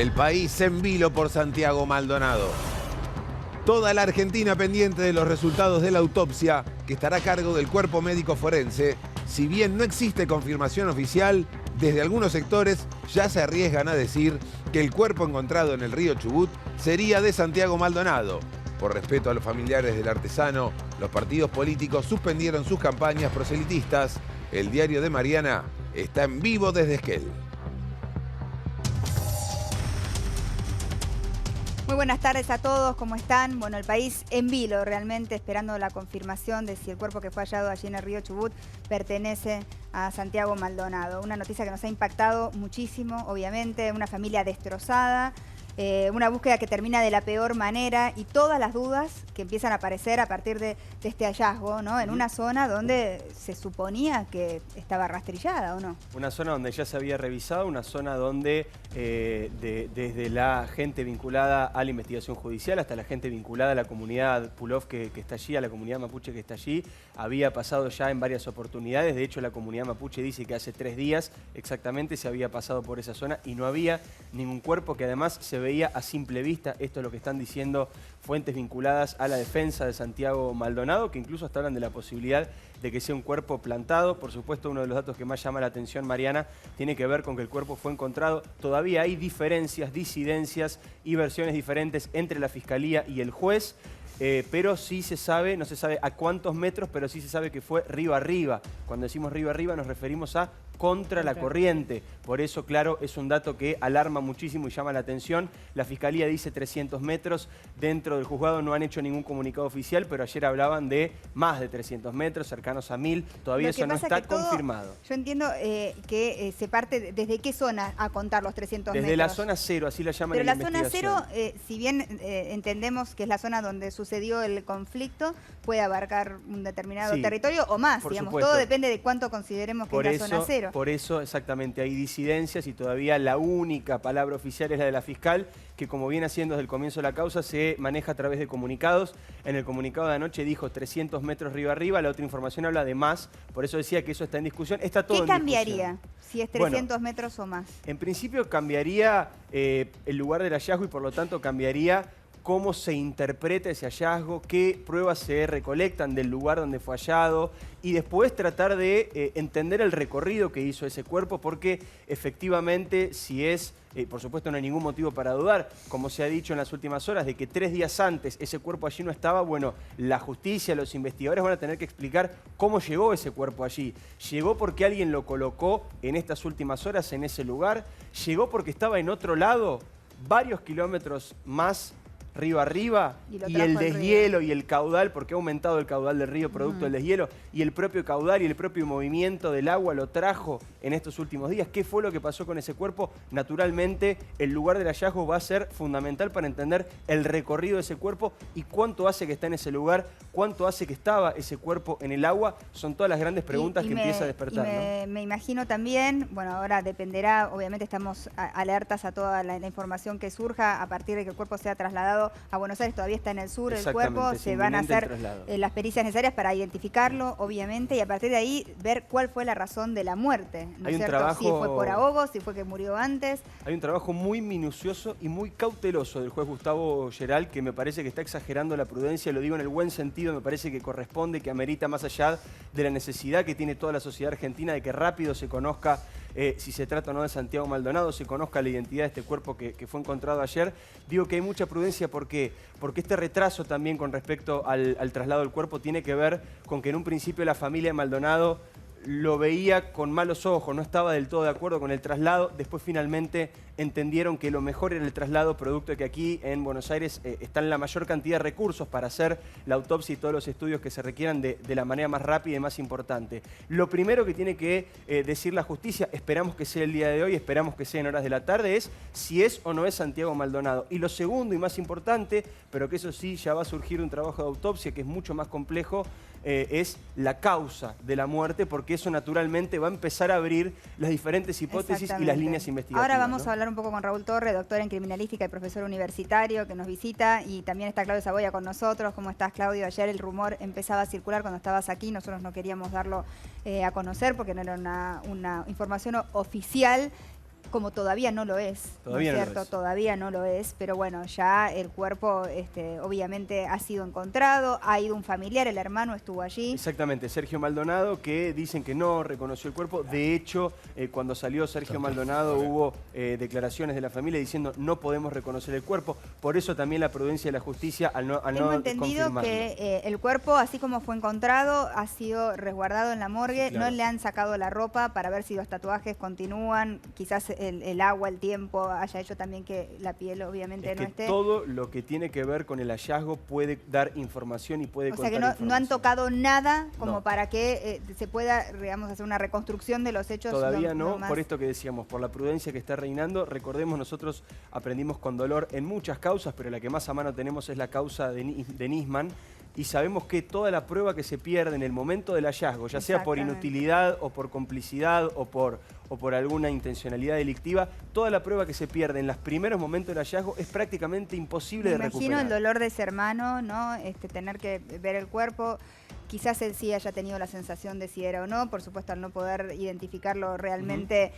El país en vilo por Santiago Maldonado. Toda la Argentina pendiente de los resultados de la autopsia que estará a cargo del cuerpo médico forense. Si bien no existe confirmación oficial, desde algunos sectores ya se arriesgan a decir que el cuerpo encontrado en el río Chubut sería de Santiago Maldonado. Por respeto a los familiares del artesano, los partidos políticos suspendieron sus campañas proselitistas. El diario de Mariana está en vivo desde Esquel. Muy buenas tardes a todos, ¿cómo están? Bueno, el país en vilo realmente, esperando la confirmación de si el cuerpo que fue hallado allí en el río Chubut pertenece a Santiago Maldonado. Una noticia que nos ha impactado muchísimo, obviamente, una familia destrozada. Una búsqueda que termina de la peor manera y todas las dudas que empiezan a aparecer a partir de este hallazgo, ¿no? En una zona donde se suponía que estaba rastrillada, ¿o no? Una zona donde ya se había revisado, una zona donde desde la gente vinculada a la investigación judicial hasta la gente vinculada a la comunidad Pulov que está allí, a la comunidad mapuche que está allí, había pasado ya en varias oportunidades. De hecho, la comunidad mapuche dice que hace 3 días exactamente se había pasado por esa zona y no había ningún cuerpo, que además se veía a simple vista. Esto es lo que están diciendo fuentes vinculadas a la defensa de Santiago Maldonado, que incluso hasta hablan de la posibilidad de que sea un cuerpo plantado. Por supuesto, uno de los datos que más llama la atención, Mariana, tiene que ver con que el cuerpo fue encontrado. Todavía hay diferencias, disidencias y versiones diferentes entre la Fiscalía y el juez. Pero sí se sabe, no se sabe a cuántos metros, pero sí se sabe que fue río arriba. Cuando decimos río arriba nos referimos a contra la corriente. Por eso, claro, es un dato que alarma muchísimo y llama la atención. La Fiscalía dice 300 metros. Dentro del juzgado no han hecho ningún comunicado oficial, pero ayer hablaban de más de 300 metros, cercanos a 1000. Todavía eso no está confirmado. Yo entiendo que se parte desde qué zona a contar los 300 metros. Desde la zona cero, así la llaman en la investigación. Pero la zona cero, si bien entendemos que es la zona donde sucedió el conflicto, puede abarcar un determinado territorio o más, digamos. Todo depende de cuánto consideremos que es la zona cero. Por eso, exactamente, hay disidencias y todavía la única palabra oficial es la de la fiscal, que como viene haciendo desde el comienzo de la causa, se maneja a través de comunicados. En el comunicado de anoche dijo 300 metros río arriba, la otra información habla de más, por eso decía que eso está en discusión. Está todo en discusión. ¿Qué cambiaría si es 300 metros o más? En principio cambiaría el lugar del hallazgo y por lo tanto cambiaría cómo se interpreta ese hallazgo, qué pruebas se recolectan del lugar donde fue hallado y después tratar de entender el recorrido que hizo ese cuerpo, porque efectivamente si es, por supuesto no hay ningún motivo para dudar, como se ha dicho en las últimas horas, de que 3 días antes ese cuerpo allí no estaba, bueno, la justicia, los investigadores van a tener que explicar cómo llegó ese cuerpo allí. ¿Llegó porque alguien lo colocó en estas últimas horas en ese lugar? ¿Llegó porque estaba en otro lado, varios kilómetros más río arriba, y el deshielo y el caudal, porque ha aumentado el caudal del río producto del deshielo, y el propio caudal y el propio movimiento del agua lo trajo en estos últimos días? ¿Qué fue lo que pasó con ese cuerpo? Naturalmente, el lugar del hallazgo va a ser fundamental para entender el recorrido de ese cuerpo y cuánto hace que está en ese lugar, cuánto hace que estaba ese cuerpo en el agua. Son todas las grandes preguntas que empieza a despertar, ¿no? Me imagino también, bueno, ahora dependerá, obviamente estamos alertas a toda la información que surja a partir de que el cuerpo sea trasladado a Buenos Aires. Todavía está en el sur el cuerpo, se van a hacer las pericias necesarias para identificarlo, obviamente, y a partir de ahí ver cuál fue la razón de la muerte, ¿no es cierto? Si fue por ahogo, si fue que murió antes. Hay un trabajo muy minucioso y muy cauteloso del juez Gustavo Geral, que me parece que está exagerando la prudencia, lo digo en el buen sentido, me parece que corresponde, que amerita, más allá de la necesidad que tiene toda la sociedad argentina de que rápido se conozca si se trata o no de Santiago Maldonado, se conozca la identidad de este cuerpo que fue encontrado ayer. Digo que hay mucha prudencia porque este retraso también con respecto al traslado del cuerpo tiene que ver con que en un principio la familia de Maldonado lo veía con malos ojos, no estaba del todo de acuerdo con el traslado. Después finalmente entendieron que lo mejor era el traslado, producto de que aquí en Buenos Aires están la mayor cantidad de recursos para hacer la autopsia y todos los estudios que se requieran de la manera más rápida y más importante. Lo primero que tiene que decir la justicia, esperamos que sea el día de hoy, esperamos que sea en horas de la tarde, es si es o no es Santiago Maldonado. Y lo segundo y más importante, pero que eso sí ya va a surgir un trabajo de autopsia que es mucho más complejo, es la causa de la muerte, porque eso naturalmente va a empezar a abrir las diferentes hipótesis y las líneas investigativas. Ahora vamos a hablar un poco con Raúl Torre, doctor en criminalística y profesor universitario que nos visita, y también está Claudio Saboya con nosotros. ¿Cómo estás, Claudio? Ayer el rumor empezaba a circular cuando estabas aquí, nosotros no queríamos darlo a conocer porque no era una información oficial. como todavía no lo es, Todavía ¿no no es lo cierto? es. Todavía no lo es, pero bueno, ya el cuerpo obviamente ha sido encontrado, ha ido un familiar, el hermano estuvo allí. Exactamente, Sergio Maldonado, que dicen que no reconoció el cuerpo. De hecho, cuando salió Sergio Maldonado hubo declaraciones de la familia diciendo no podemos reconocer el cuerpo. Por eso también la prudencia de la justicia al no Tengo entendido confirmarlo. que el cuerpo, así como fue encontrado, ha sido resguardado en la morgue. Sí, claro. No le han sacado la ropa para ver si los tatuajes continúan. Quizás el agua, el tiempo haya hecho también que la piel obviamente Es no que esté. todo lo que tiene que ver con el hallazgo puede dar información y puede O contar sea que no han información. tocado nada como No. para que se pueda, digamos, hacer una reconstrucción de los hechos. Todavía lo no, más- por esto que decíamos, por la prudencia que está reinando. Recordemos, nosotros aprendimos con dolor en muchas causas, pero la que más a mano tenemos es la causa de Nisman. Y sabemos que toda la prueba que se pierde en el momento del hallazgo, ya sea por Exactamente. inutilidad o por complicidad o por alguna intencionalidad delictiva, toda la prueba que se pierde en los primeros momentos del hallazgo es prácticamente imposible Me de imagino recuperar. el dolor de ese hermano, ¿no? Tener que ver el cuerpo. Quizás él sí haya tenido la sensación de si era o no. Por supuesto, al no poder identificarlo realmente,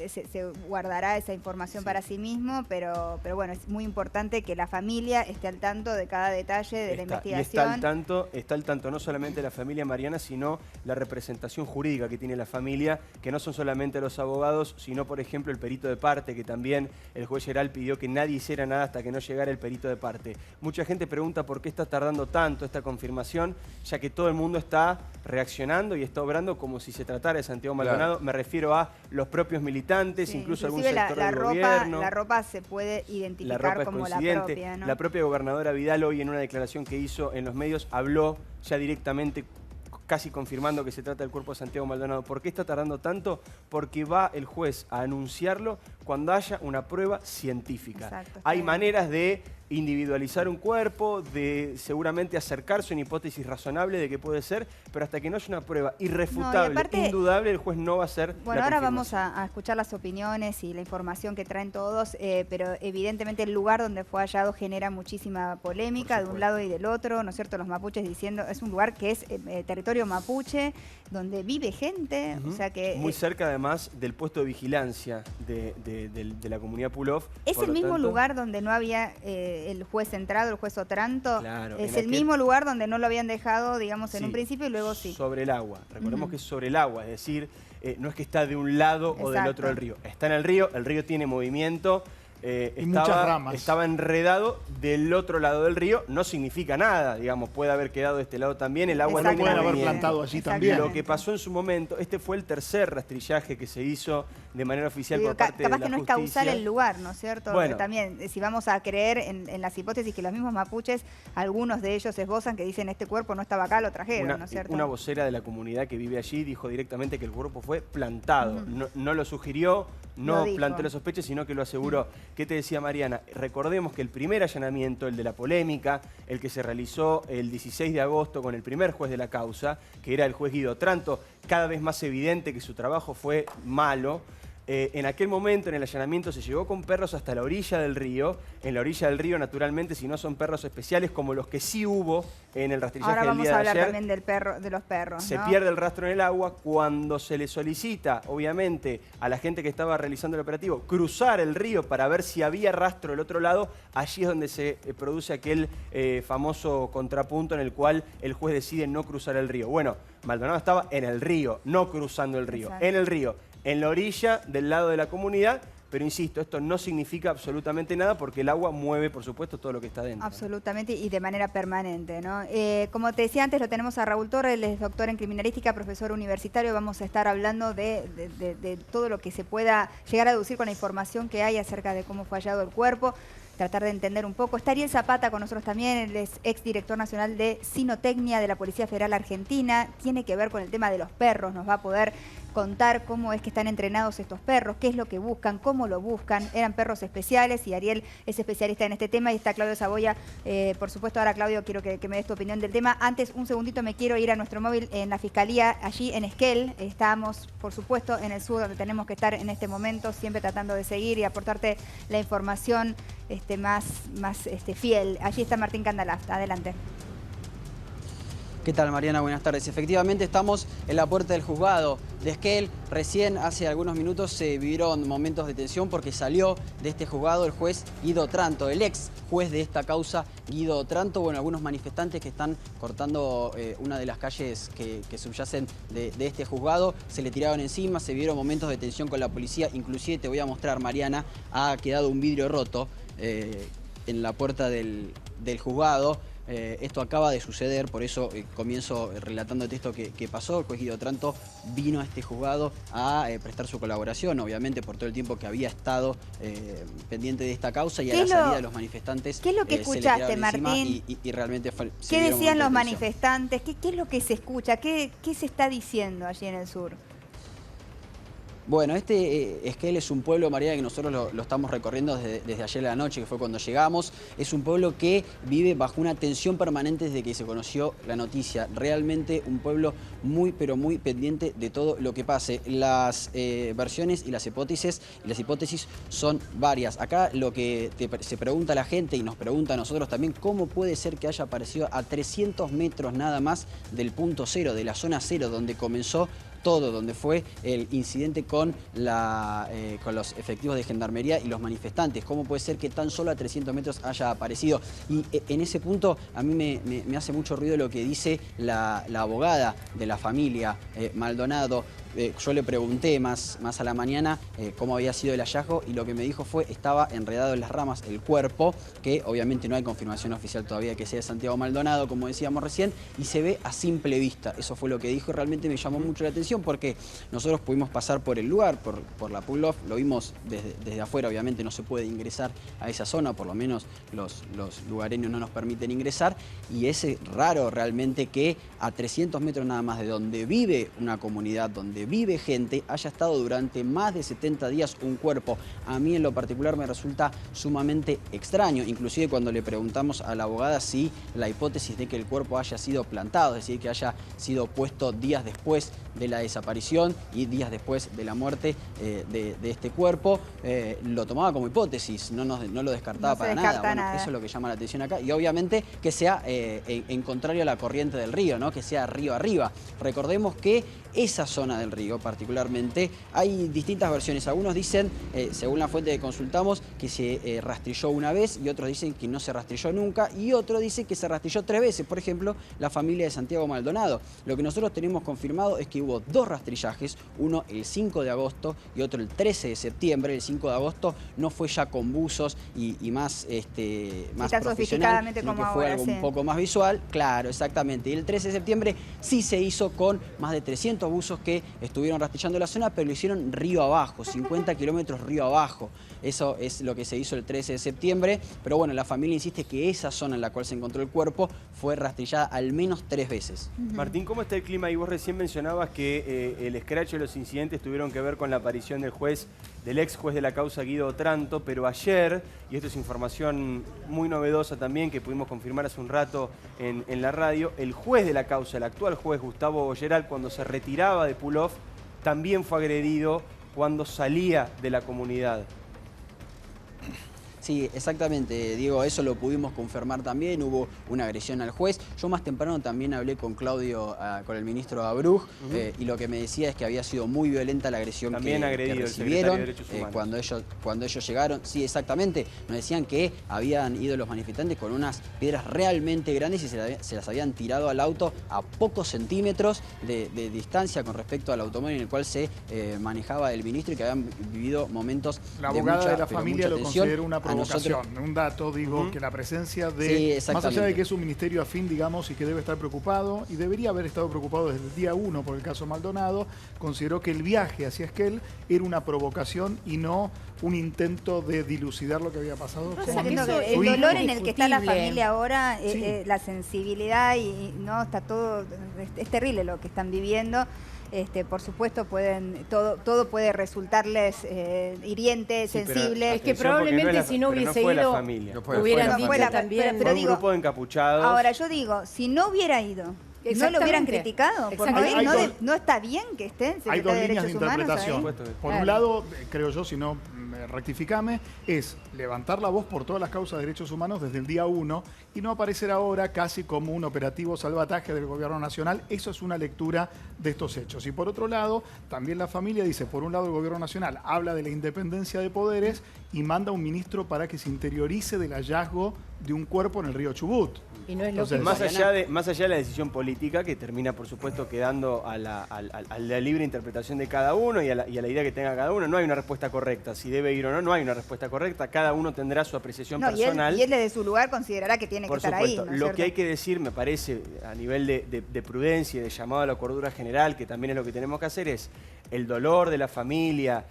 se guardará esa información Sí. para sí mismo. Pero bueno, es muy importante que la familia esté al tanto de cada detalle de la Y investigación. está al tanto no solamente la familia Mariana, sino la representación jurídica que tiene la familia, que no son solamente los abogados, sino, por ejemplo, el perito de parte, que también el juez Geral pidió que nadie hiciera nada hasta que no llegara el perito de parte. Mucha gente pregunta por qué está tardando tanto esta confirmación, ya que todo el mundo está reaccionando y está obrando como si se tratara de Santiago Maldonado. Claro. Me refiero a los propios militantes, Sí, incluso algún inclusive sector del ropa, gobierno. la ropa se puede La identificar ropa es como la coincidente. propia, ¿no? La propia gobernadora Vidal hoy en una declaración que hizo en los medios habló ya directamente casi confirmando que se trata del cuerpo de Santiago Maldonado. ¿Por qué está tardando tanto? Porque va el juez a anunciarlo cuando haya una prueba científica. Exacto, Hay está bien. maneras de individualizar un cuerpo, de seguramente acercarse a una hipótesis razonable de que puede ser, pero hasta que no haya una prueba irrefutable, aparte, indudable, el juez no va a hacer Bueno, la ahora vamos confirmación. a escuchar las opiniones y la información que traen todos, pero evidentemente el lugar donde fue hallado genera muchísima polémica de un lado y del otro, ¿no es cierto? Los mapuches diciendo, es un lugar que es territorio mapuche, donde vive gente, o sea que... Muy cerca además del puesto de vigilancia de la comunidad Pulov. ¿Es Por el lo mismo tanto, lugar donde no había el juez entrado, el juez Otranto? Claro, es en el aquel- mismo lugar donde no lo habían dejado, digamos, en Sí, un principio y luego sí. Sobre el agua. Recordemos Ujú. que es sobre el agua, es decir, no es que está de un lado o del Exacto. otro del río. Está en el río tiene movimiento. Y muchas ramas. Estaba enredado del otro lado del río, no significa nada, digamos, puede haber quedado de este lado también, el agua Bueno, tiene pueden haber movimiento. plantado allí Exactamente. también. Lo que pasó en su momento, este fue el tercer rastrillaje que se hizo de manera oficial Digo, por parte de capaz la que no es justicia. causal el lugar, ¿no es cierto? Bueno. También, si vamos a creer en las hipótesis que los mismos mapuches, algunos de ellos esbozan que dicen este cuerpo no estaba acá, lo trajeron, ¿no es cierto? Una vocera de la comunidad que vive allí dijo directamente que el cuerpo fue plantado. No lo sugirió, Lo no dijo. planteó la sospecha, sino que lo aseguró. ¿Qué te decía Mariana? Recordemos que el primer allanamiento, el de la polémica, el que se realizó el 16 de agosto con el primer juez de la causa, que era el juez Guido Otranto, cada vez más evidente que su trabajo fue malo. En aquel momento, en el allanamiento, se llegó con perros hasta la orilla del río. En la orilla del río, naturalmente, si no son perros especiales, como los que sí hubo en el rastrillaje Ahora del vamos día a de hablar ayer, también del perro, de los perros, se ¿no? pierde el rastro en el agua. Cuando se le solicita, obviamente, a la gente que estaba realizando el operativo cruzar el río para ver si había rastro del otro lado, allí es donde se produce aquel famoso contrapunto en el cual el juez decide no cruzar el río. Bueno, Maldonado estaba en el río, no cruzando el río, Exacto. en el río, en la orilla del lado de la comunidad. Pero insisto, esto no significa absolutamente nada porque el agua mueve, por supuesto, todo lo que está dentro. Absolutamente y de manera permanente, ¿no? Como te decía antes, lo tenemos a Raúl Torres, él es doctor en criminalística, profesor universitario. Vamos a estar hablando de todo lo que se pueda llegar a deducir con la información que hay acerca de cómo fue hallado el cuerpo, tratar de entender un poco. Está Ariel Zapata con nosotros también, él es exdirector nacional de Sinotecnia de la Policía Federal Argentina. Tiene que ver con el tema de los perros, nos va a poder contar cómo es que están entrenados estos perros, qué es lo que buscan, cómo lo buscan. Eran perros especiales y Ariel es especialista en este tema y está Claudio Saboya. Por supuesto, ahora Claudio, quiero que me des tu opinión del tema. Antes, un segundito, me quiero ir a nuestro móvil en la Fiscalía, allí en Esquel. Estamos, por supuesto, en el sur, donde tenemos que estar en este momento, siempre tratando de seguir y aportarte la información más fiel. Allí está Martín Candalaf. Adelante. ¿Qué tal, Mariana? Buenas tardes. Efectivamente estamos en la puerta del juzgado de Esquel. Recién, hace algunos minutos, se vivieron momentos de tensión porque salió de este juzgado el juez Guido Otranto, el ex juez de esta causa, Guido Otranto. Bueno, algunos manifestantes que están cortando una de las calles que subyacen de este juzgado, se le tiraron encima, se vieron momentos de tensión con la policía. Inclusive te voy a mostrar, Mariana, ha quedado un vidrio roto en la puerta del juzgado. Esto acaba de suceder, por eso comienzo relatándote esto que pasó. El juez Guido Otranto vino a este juzgado a prestar su colaboración, obviamente por todo el tiempo que había estado pendiente de esta causa, y a la salida de los manifestantes. ¿Qué es lo que escuchaste, Martín? Y realmente ¿Qué decían los manifestantes? ¿Qué es lo que se escucha? ¿Qué se está diciendo allí en el sur? Bueno, Esquel es un pueblo, María, que nosotros lo estamos recorriendo desde ayer a la noche, que fue cuando llegamos. Es un pueblo que vive bajo una tensión permanente desde que se conoció la noticia. Realmente un pueblo muy, pero muy pendiente de todo lo que pase. Las versiones y las hipótesis son varias. Acá lo que se pregunta la gente y nos pregunta a nosotros también, ¿cómo puede ser que haya aparecido a 300 metros nada más del punto cero, de la zona cero, donde comenzó todo, donde fue el incidente con los efectivos de gendarmería y los manifestantes? ¿Cómo puede ser que tan solo a 300 metros haya aparecido? Y en ese punto a mí me hace mucho ruido lo que dice la abogada de la familia, Maldonado. Yo le pregunté más a la mañana cómo había sido el hallazgo, y lo que me dijo fue estaba enredado en las ramas el cuerpo, que obviamente no hay confirmación oficial todavía que sea de Santiago Maldonado, como decíamos recién, y se ve a simple vista. Eso fue lo que dijo y realmente me llamó mucho la atención porque nosotros pudimos pasar por el lugar, por la pull-off, lo vimos desde afuera. Obviamente no se puede ingresar a esa zona, por lo menos los lugareños no nos permiten ingresar, y es raro realmente que a 300 metros nada más de donde vive una comunidad, donde vive gente, haya estado durante más de 70 días un cuerpo. A mí en lo particular me resulta sumamente extraño, inclusive cuando le preguntamos a la abogada si la hipótesis de que el cuerpo haya sido plantado, es decir, que haya sido puesto días después de la desaparición y días después de la muerte de este cuerpo, lo tomaba como hipótesis, no lo descartaba para nada. Bueno, eso es lo que llama la atención acá, y obviamente que sea en contrario a la corriente del río, ¿no? Que sea río arriba. Recordemos que esa zona del río particularmente hay distintas versiones. Algunos dicen, según la fuente que consultamos, que se rastrilló una vez, y otros dicen que no se rastrilló nunca, y otro dice que se rastrilló 3 veces. Por ejemplo, la familia de Santiago Maldonado. Lo que nosotros tenemos confirmado es que hubo 2 rastrillajes, uno el 5 de agosto y otro el 13 de septiembre. El 5 de agosto no fue ya con buzos y más profesional, sino que fue algo un poco más visual. Claro, exactamente. Y el 13 de septiembre sí se hizo con más de 300 buzos que estuvieron rastrillando la zona, pero lo hicieron río abajo, 50 kilómetros río abajo. Eso es lo que se hizo el 13 de septiembre, pero bueno, la familia insiste que esa zona en la cual se encontró el cuerpo fue rastrillada al menos 3 veces. Martín, ¿cómo está el clima? Y vos recién mencionabas que el escracho de los incidentes tuvieron que ver con la aparición del ex juez de la causa, Guido Otranto, pero ayer, y esto es información muy novedosa también que pudimos confirmar hace un rato en la radio, el juez de la causa, el actual juez Gustavo Boyeral, cuando se retiraba de pull-off, también fue agredido cuando salía de la comunidad. Sí, exactamente, Diego, eso lo pudimos confirmar también, hubo una agresión al juez. Yo más temprano también hablé con Claudio, con el ministro Abruj, y lo que me decía es que había sido muy violenta la agresión que recibieron cuando ellos llegaron. Sí, exactamente, nos decían que habían ido los manifestantes con unas piedras realmente grandes y se las habían tirado al auto a pocos centímetros de distancia con respecto al automóvil en el cual se manejaba el ministro, y que habían vivido momentos la abogada de la familia lo consideró una provocación. Un dato, digo, que la presencia de, más allá de que es un ministerio afín, digamos, y que debe estar preocupado, y debería haber estado preocupado desde el día 1 por el caso Maldonado, consideró que el viaje hacia Esquel era una provocación y no un intento de dilucidar lo que había pasado. El dolor en el que está la familia ahora, la sensibilidad, y no, está todo, es terrible lo que están viviendo. Por supuesto todo puede resultarles hiriente, sensible. Es que probablemente si no hubiese ido, hubieran dicho también. Pero digo, un grupo de encapuchados. Ahora yo digo, si no hubiera ido, no lo hubieran criticado. Exactamente. No está bien que estén Hay dos líneas de interpretación. Por un lado, creo yo, si no rectificame, es levantar la voz por todas las causas de derechos humanos desde el día 1 y no aparecer ahora casi como un operativo salvataje del gobierno nacional. Eso es una lectura de estos hechos. Y por otro lado, también la familia dice, por un lado el gobierno nacional habla de la independencia de poderes y manda a un ministro para que se interiorice del hallazgo de un cuerpo en el río Chubut. Y no es lo Entonces, más allá de la decisión política, que termina, por supuesto, quedando a la libre interpretación de cada uno y a la idea que tenga cada uno, no hay una respuesta correcta. Si debe ir o no, no hay una respuesta correcta. Cada uno tendrá su apreciación personal. Y él desde su lugar considerará que tiene que estar ahí. Por supuesto. Lo que hay que decir, me parece, a nivel de prudencia y de llamado a la cordura general, que también es lo que tenemos que hacer, es el dolor de la familia,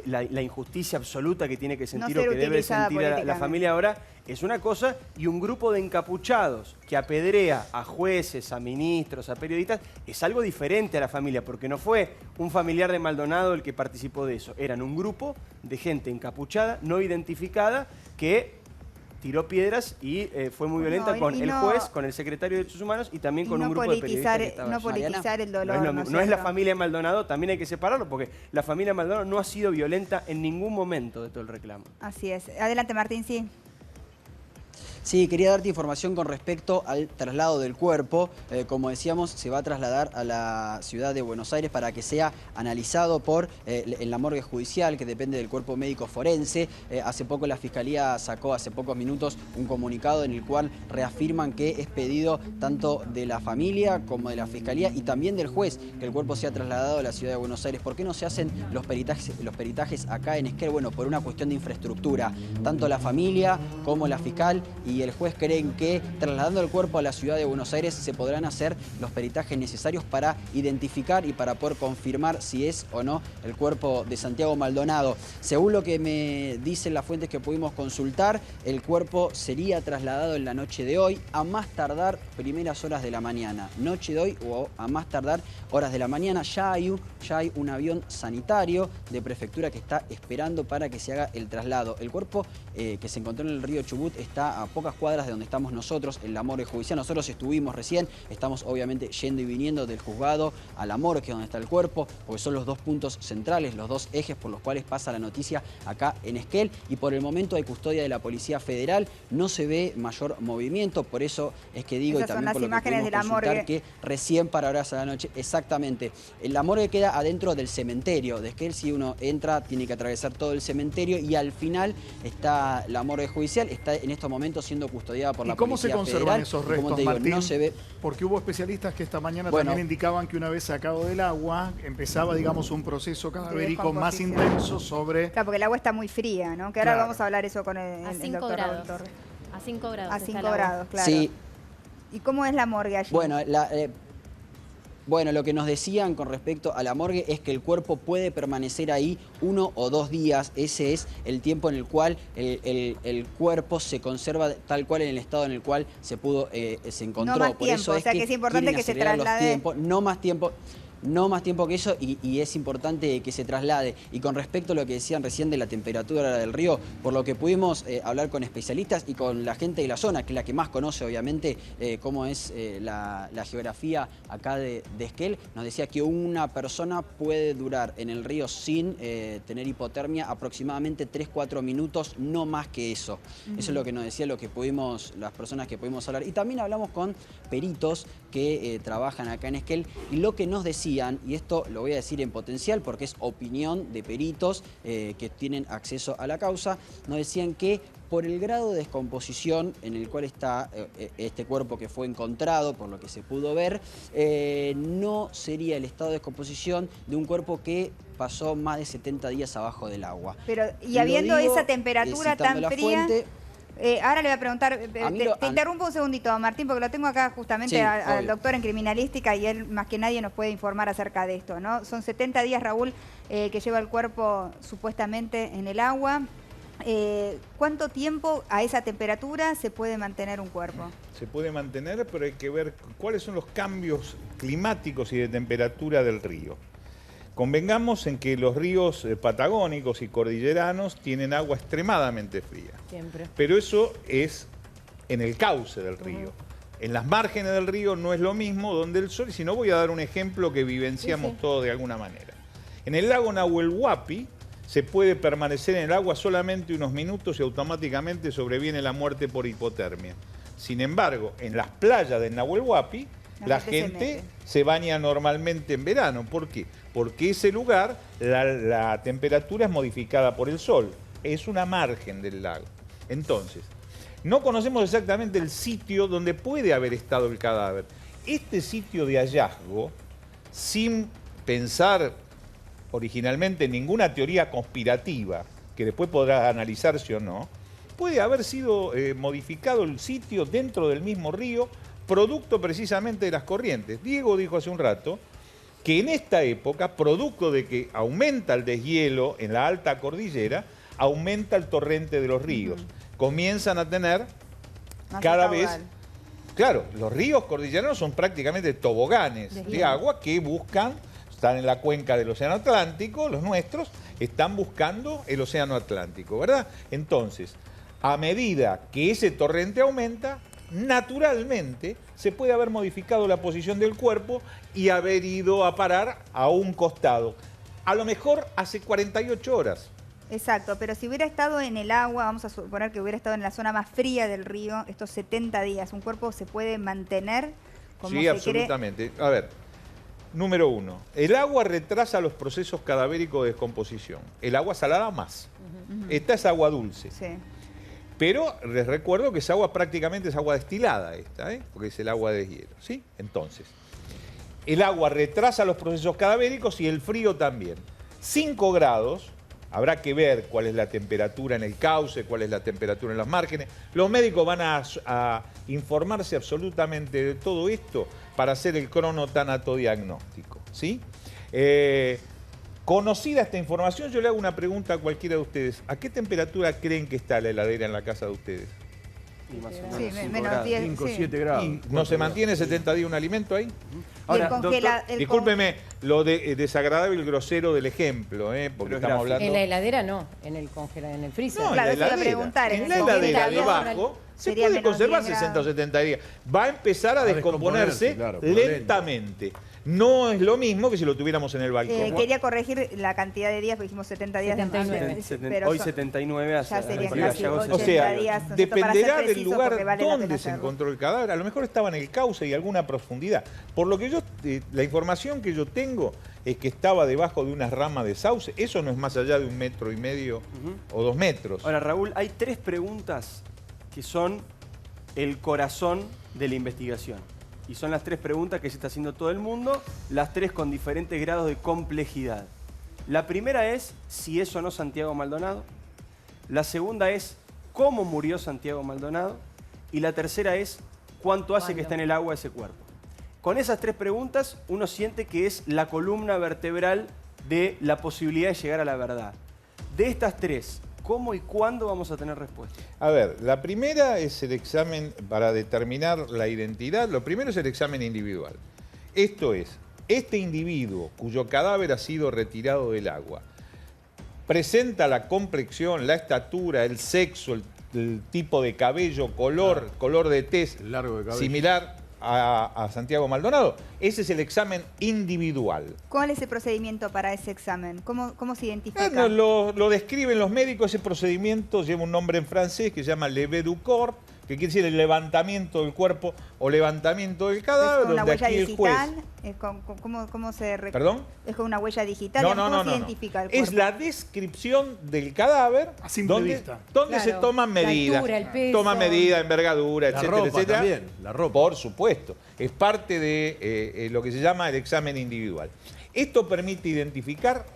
la injusticia absoluta que tiene que sentir o que debe sentir la familia ahora, es una cosa, y un grupo de encapuchados que apedrea a jueces, a ministros, a periodistas, es algo diferente a la familia, porque no fue un familiar de Maldonado el que participó de eso, eran un grupo de gente encapuchada, no identificada, que tiró piedras y fue muy violenta con el juez, con el secretario de Derechos Humanos y también con un grupo de periodistas que estaba allí. No politizar el dolor. No es la familia Maldonado, también hay que separarlo, porque la familia Maldonado no ha sido violenta en ningún momento de todo el reclamo. Así es. Adelante, Martín, sí. Sí, quería darte información con respecto al traslado del cuerpo. Como decíamos, se va a trasladar a la ciudad de Buenos Aires para que sea analizado en la morgue judicial, que depende del cuerpo médico forense. Hace poco la Fiscalía sacó, hace pocos minutos, un comunicado en el cual reafirman que es pedido tanto de la familia como de la Fiscalía y también del juez que el cuerpo sea trasladado a la ciudad de Buenos Aires. ¿Por qué no se hacen los peritajes acá en Esquel? Bueno, por una cuestión de infraestructura. Tanto la familia como la fiscal y el juez creen que trasladando el cuerpo a la ciudad de Buenos Aires se podrán hacer los peritajes necesarios para identificar y para poder confirmar si es o no el cuerpo de Santiago Maldonado. Según lo que me dicen las fuentes que pudimos consultar, el cuerpo sería trasladado en la noche de hoy, a más tardar primeras horas de la mañana. Noche de hoy o a más tardar horas de la mañana. Ya hay un avión sanitario de prefectura que está esperando para que se haga el traslado. El cuerpo que se encontró en el río Chubut está a pocas cuadras de donde estamos nosotros, en la morgue judicial. Nosotros estuvimos recién, estamos obviamente yendo y viniendo del juzgado a la morgue, que es donde está el cuerpo, porque son los dos puntos centrales, los dos ejes por los cuales pasa la noticia acá en Esquel. Y por el momento hay custodia de la Policía Federal, no se ve mayor movimiento, por eso es que digo, esas y también por lo que pudimos consultar, que recién para horas a la noche, exactamente. La morgue queda adentro del cementerio de Esquel. Si uno entra, tiene que atravesar todo el cementerio y al final está la morgue judicial, está en estos momentos siendo custodiada por la Policía Federal. ¿Y cómo se conservan esos restos, Martín? No se ve. Porque hubo especialistas que esta mañana también indicaban que una vez sacado del agua, empezaba, digamos, un proceso cadavérico más intenso sobre... Claro, porque el agua está muy fría, ¿no? Que ahora vamos a hablar eso con el doctor Raúl Torres. A 5 grados. A 5 grados, claro. Sí. ¿Y cómo es la morgue allí? Bueno, lo que nos decían con respecto a la morgue es que el cuerpo puede permanecer ahí 1 o 2 días. Ese es el tiempo en el cual el cuerpo se conserva tal cual en el estado en el cual se encontró. No más Por tiempo, eso es o sea que es importante que se traslade. No más tiempo. No más tiempo que eso y es importante que se traslade. Y con respecto a lo que decían recién de la temperatura del río, por lo que pudimos hablar con especialistas y con la gente de la zona, que es la que más conoce obviamente cómo es la geografía acá de Esquel, nos decía que una persona puede durar en el río sin tener hipotermia aproximadamente 3-4 minutos, no más que eso. Eso es lo que nos decía las personas que pudimos hablar. Y también hablamos con peritos que trabajan acá en Esquel y lo que nos decían, y esto lo voy a decir en potencial porque es opinión de peritos que tienen acceso a la causa, nos decían que por el grado de descomposición en el cual está este cuerpo que fue encontrado, por lo que se pudo ver, no sería el estado de descomposición de un cuerpo que pasó más de 70 días abajo del agua. Pero, y habiendo esa temperatura tan fría... ahora le voy a preguntar, te interrumpo un segundito, Martín, porque lo tengo acá justamente al doctor en criminalística y él más que nadie nos puede informar acerca de esto, ¿no? Son 70 días, Raúl, que lleva el cuerpo supuestamente en el agua. ¿Cuánto tiempo a esa temperatura se puede mantener un cuerpo? Se puede mantener, pero hay que ver cuáles son los cambios climáticos y de temperatura del río. Convengamos en que los ríos patagónicos y cordilleranos tienen agua extremadamente fría. Siempre. Pero eso es en el cauce del río. En las márgenes del río no es lo mismo donde el sol, sino voy a dar un ejemplo que vivenciamos todos de alguna manera. En el lago Nahuel Huapi se puede permanecer en el agua solamente unos minutos y automáticamente sobreviene la muerte por hipotermia. Sin embargo, en las playas del Nahuel Huapi, la gente se baña normalmente en verano. ¿Por qué? Porque ese lugar, la temperatura es modificada por el sol. Es una margen del lago. Entonces, no conocemos exactamente el sitio donde puede haber estado el cadáver. Este sitio de hallazgo, sin pensar originalmente en ninguna teoría conspirativa, que después podrá analizarse o no, puede haber sido modificado el sitio dentro del mismo río, producto precisamente de las corrientes. Diego dijo hace un rato que en esta época, producto de que aumenta el deshielo en la alta cordillera, aumenta el torrente de los ríos. Comienzan a tener cada vez... Claro, los ríos cordilleranos son prácticamente toboganes de agua que buscan, están en la cuenca del Océano Atlántico, los nuestros están buscando el Océano Atlántico, ¿verdad? Entonces, a medida que ese torrente aumenta, naturalmente se puede haber modificado la posición del cuerpo y haber ido a parar a un costado. A lo mejor hace 48 horas. Exacto, pero si hubiera estado en el agua, vamos a suponer que hubiera estado en la zona más fría del río, estos 70 días, ¿un cuerpo se puede mantener como sí, absolutamente. A ver, número uno, el agua retrasa los procesos cadavéricos de descomposición. El agua salada más. Esta es agua dulce. Sí. Pero les recuerdo que esa agua prácticamente es agua destilada esta, porque es el agua de hielo, ¿sí? Entonces, el agua retrasa los procesos cadavéricos y el frío también. 5 grados... Habrá que ver cuál es la temperatura en el cauce, cuál es la temperatura en las márgenes. Los médicos van a informarse absolutamente de todo esto para hacer el cronotanatodiagnóstico, ¿sí? Conocida esta información, yo le hago una pregunta a cualquiera de ustedes. ¿A qué temperatura creen que está la heladera en la casa de ustedes? Y más o Sí, menos menos 10, 5 o sí. 7 grados. ¿Y no se mantiene 70 días un alimento ahí? Ahora, Discúlpeme lo desagradable y grosero del ejemplo, porque estamos hablando... En la heladera no, en el freezer. No, Claro, en la eso iba a heladera. preguntar, En en la el heladera congelador debajo se sería puede menos conservar 10 60 o grados. 70 días. Va a empezar a descomponerse claro, lentamente. No es lo mismo que si lo tuviéramos en el balcón. Quería corregir la cantidad de días, porque dijimos 70 días. 79. Pero Hoy son- 79 hace ya serían ya casi llegó 80 O sea, días, para dependerá ser del preciso, lugar porque vale la pena donde se hacerlo. encontró el cadáver. A lo mejor estaba en el cauce y alguna profundidad. Por lo que yo, la información que yo tengo es que estaba debajo de unas ramas de sauce. Eso no es más allá de 1,5 metros o 2 metros. Ahora, Raúl, hay 3 preguntas que son el corazón de la investigación. Y son las 3 preguntas que se está haciendo todo el mundo, las 3 con diferentes grados de complejidad. La primera es si es o no Santiago Maldonado. La segunda es cómo murió Santiago Maldonado. Y la tercera es cuánto hace que está en el agua ese cuerpo. Con esas 3 preguntas uno siente que es la columna vertebral de la posibilidad de llegar a la verdad. De estas 3, ¿cómo y cuándo vamos a tener respuesta? A ver, la primera es el examen para determinar la identidad. Lo primero es el examen individual. Esto es, este individuo cuyo cadáver ha sido retirado del agua, presenta la complexión, la estatura, el sexo, el tipo de cabello, color de tez largo de cabello, similar a Santiago Maldonado. Ese es el examen individual. ¿Cuál es el procedimiento para ese examen? ¿Cómo se identifica? Lo describen los médicos. Ese procedimiento lleva un nombre en francés que se llama lever du corps, que quiere decir el levantamiento del cuerpo o levantamiento del cadáver. ¿Es con una donde huella aquí el juez... digital? ¿Cómo se ¿Perdón? ¿Es con una huella digital? No. se identifica el cuerpo? Es la descripción del cadáver A simple donde vista. Claro, se toman la medidas. altura, el peso. Toma medida, envergadura, La etcétera, ropa etcétera. también, la ropa. Por supuesto. Es parte de lo que se llama el examen individual. ¿Esto permite identificar?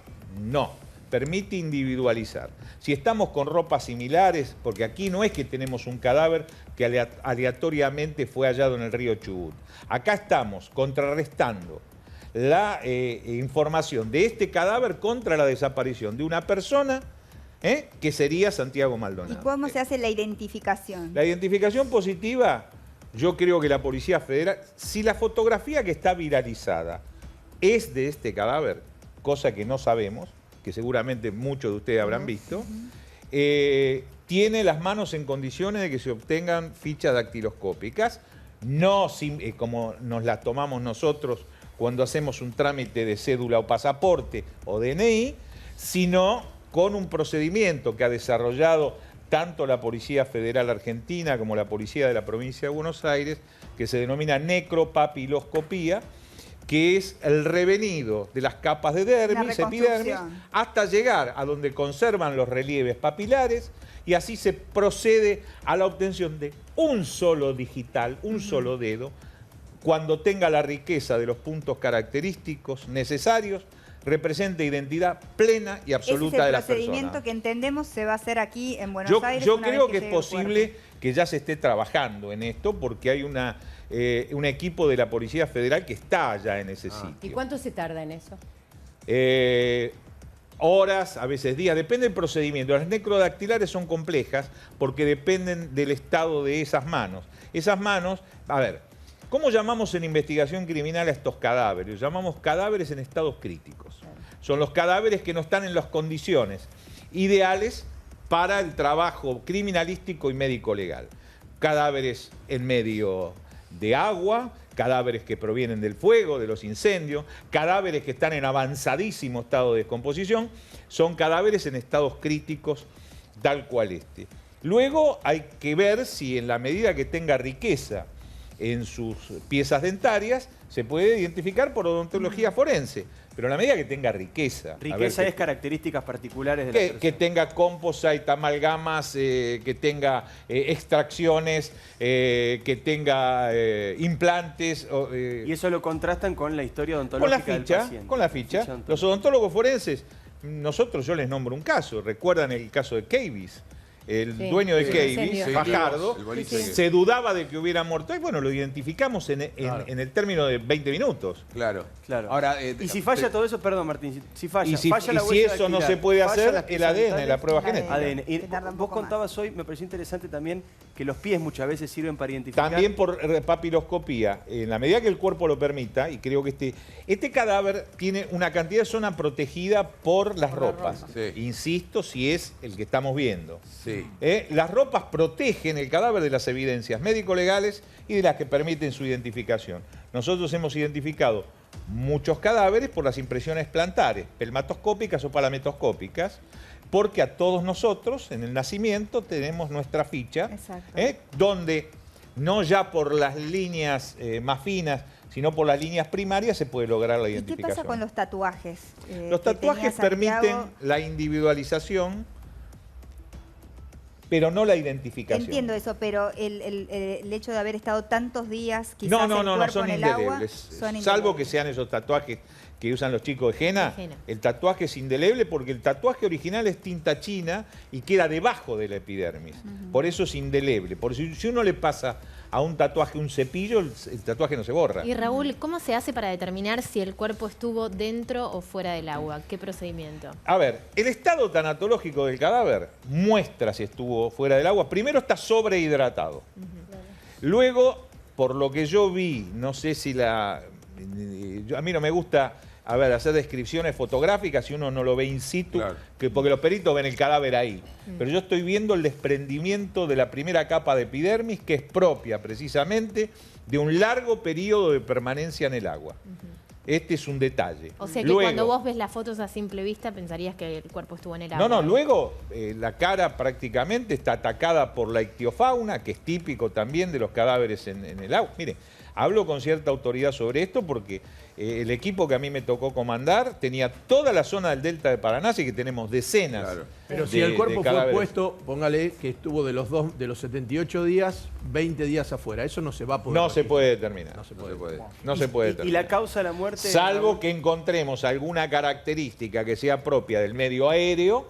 No. Permite individualizar. Si estamos con ropas similares, porque aquí no es que tenemos un cadáver que aleatoriamente fue hallado en el río Chubut. Acá estamos contrarrestando la información de este cadáver contra la desaparición de una persona que sería Santiago Maldonado. ¿Y cómo se hace la identificación? La identificación positiva, yo creo que la Policía Federal, si la fotografía que está viralizada es de este cadáver, cosa que no sabemos, que seguramente muchos de ustedes habrán visto, tiene las manos en condiciones de que se obtengan fichas dactiloscópicas, no como nos las tomamos nosotros cuando hacemos un trámite de cédula o pasaporte o DNI, sino con un procedimiento que ha desarrollado tanto la Policía Federal Argentina como la Policía de la Provincia de Buenos Aires, que se denomina necropapiloscopía, que es el revenido de las capas de dermis, epidermis, hasta llegar a donde conservan los relieves papilares, y así se procede a la obtención de un solo digital, un solo dedo, cuando tenga la riqueza de los puntos característicos necesarios, representa identidad plena y absoluta de la persona. Ese es el procedimiento que entendemos se va a hacer aquí en Buenos Aires. Yo creo que es posible que ya se esté trabajando en esto, porque hay un equipo de la Policía Federal que está ya en ese sitio. ¿Y cuánto se tarda en eso? Horas, a veces días, depende del procedimiento. Las necrodactilares son complejas porque dependen del estado de esas manos. Esas manos, a ver, ¿cómo llamamos en investigación criminal a estos cadáveres? Llamamos cadáveres en estados críticos. Son los cadáveres que no están en las condiciones ideales para el trabajo criminalístico y médico-legal. Cadáveres en medio de agua, cadáveres que provienen del fuego, de los incendios, cadáveres que están en avanzadísimo estado de descomposición, son cadáveres en estados críticos tal cual este. Luego hay que ver si en la medida que tenga riqueza en sus piezas dentarias, se puede identificar por odontología forense, pero en la medida que tenga riqueza. Riqueza es características particulares de la persona. Que tenga composite, amalgamas, que tenga extracciones, que tenga implantes. Y eso lo contrastan con la historia odontológica del paciente. Con la ficha. Los odontólogos forenses, yo les nombro un caso. ¿Recuerdan el caso de Cavis? El dueño de Cavis, Fajardo, se dudaba de que hubiera muerto. Y bueno, lo identificamos en el término de 20 minutos. Claro. Ahora, y si falla todo eso, perdón Martín, si falla, si eso no se puede hacer, el ADN, la prueba genética. Y vos contabas hoy, me pareció interesante también, que los pies muchas veces sirven para identificar. También por papiloscopía. En la medida que el cuerpo lo permita, y creo que este cadáver tiene una cantidad de zona protegida por las ropas. Sí. Insisto, si es el que estamos viendo. Sí. Las ropas protegen el cadáver de las evidencias médico-legales y de las que permiten su identificación. Nosotros hemos identificado muchos cadáveres por las impresiones plantares, pelmatoscópicas o palametoscópicas, porque a todos nosotros en el nacimiento tenemos nuestra ficha, donde no ya por las líneas más finas, sino por las líneas primarias se puede lograr la identificación. ¿Y qué pasa con los tatuajes? Los tatuajes permiten la individualización, pero no la identificación. Entiendo eso, pero el hecho de haber estado tantos días, quizás no, son indelebles. Salvo que sean esos tatuajes que usan los chicos de henna. El tatuaje es indeleble porque el tatuaje original es tinta china y queda debajo de la epidermis. Por eso es indeleble. Por eso, si uno le pasa a un tatuaje un cepillo, el tatuaje no se borra. Y Raúl, ¿cómo se hace para determinar si el cuerpo estuvo dentro o fuera del agua? ¿Qué procedimiento? A ver, el estado tanatológico del cadáver muestra si estuvo fuera del agua. Primero está sobrehidratado. Luego, por lo que yo vi, no sé si a mí no me gusta hacer descripciones fotográficas si uno no lo ve in situ, porque los peritos ven el cadáver ahí. Pero yo estoy viendo el desprendimiento de la primera capa de epidermis, que es propia precisamente de un largo periodo de permanencia en el agua. Este es un detalle. O sea que cuando vos ves las fotos a simple vista pensarías que el cuerpo estuvo en el agua. Luego la cara prácticamente está atacada por la ictiofauna, que es típico también de los cadáveres en el agua. Mire, hablo con cierta autoridad sobre esto porque el equipo que a mí me tocó comandar tenía toda la zona del delta de Paraná, así que tenemos decenas. Pero si el cuerpo fue puesto, póngale que estuvo de los 78 días, 20 días afuera. Eso no se va a poder. No se puede determinar. No se puede determinar. ¿Y la causa de la muerte? Salvo que encontremos alguna característica que sea propia del medio aéreo,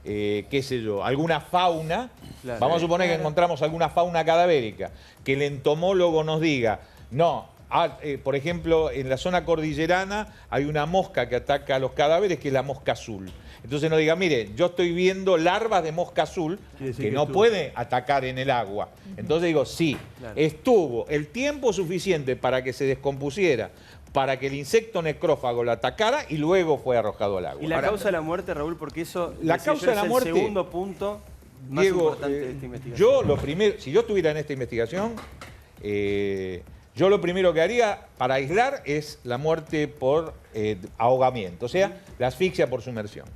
qué sé yo, alguna fauna. Vamos a suponer que encontramos alguna fauna cadavérica, que el entomólogo nos diga, por ejemplo, en la zona cordillerana hay una mosca que ataca a los cadáveres, que es la mosca azul. Entonces nos diga, mire, yo estoy viendo larvas de mosca azul que no puede atacar en el agua. Entonces digo, sí, estuvo el tiempo suficiente para que se descompusiera, para que el insecto necrófago lo atacara y luego fue arrojado al agua. ¿Y la causa de la muerte, Raúl? Porque eso la causa de la muerte, es el segundo punto más importante de esta investigación. Yo lo primero, si yo estuviera en esta investigación, Yo lo primero que haría para aislar es la muerte por ahogamiento, o sea, la asfixia por sumersión.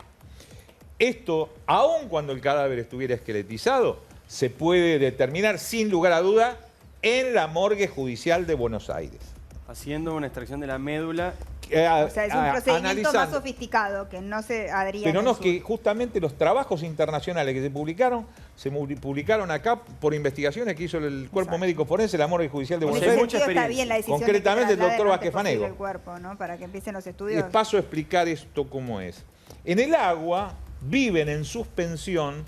Esto, aun cuando el cadáver estuviera esqueletizado, se puede determinar sin lugar a duda en la morgue judicial de Buenos Aires. Haciendo una extracción de la médula. O sea, es un procedimiento más sofisticado que no se haría. Pero no es que justamente los trabajos internacionales que se publicaron acá por investigaciones que hizo el Cuerpo Médico Forense, la morgue judicial de Buenos Aires. Mucha experiencia. Está bien la decisión concretamente el doctor Vázquez Fanego. El cuerpo, ¿no? Para que empiecen los estudios. Les paso a explicar esto cómo es. En el agua viven en suspensión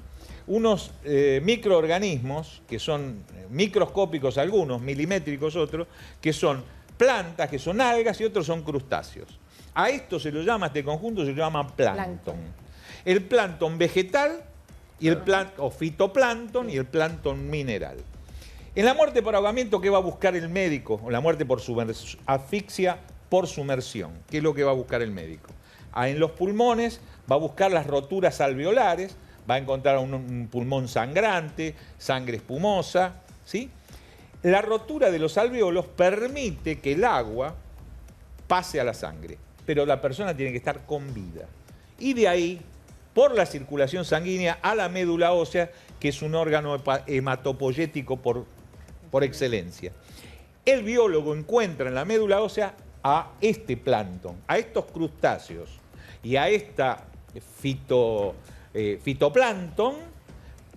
unos microorganismos que son microscópicos algunos, milimétricos otros, que son plantas, que son algas y otros son crustáceos. A esto se lo llama, este conjunto se lo llama plancton. El plancton vegetal y el o fitoplancton y el plancton mineral. En la muerte por ahogamiento, ¿qué va a buscar el médico? O la muerte por asfixia por sumersión. ¿Qué es lo que va a buscar el médico? En los pulmones va a buscar las roturas alveolares, va a encontrar un pulmón sangrante, sangre espumosa, ¿sí? La rotura de los alveolos permite que el agua pase a la sangre, pero la persona tiene que estar con vida. Y de ahí, por la circulación sanguínea, a la médula ósea, que es un órgano hematopoyético por excelencia. El biólogo encuentra en la médula ósea a este plancton, a estos crustáceos y a esta fitoplancton,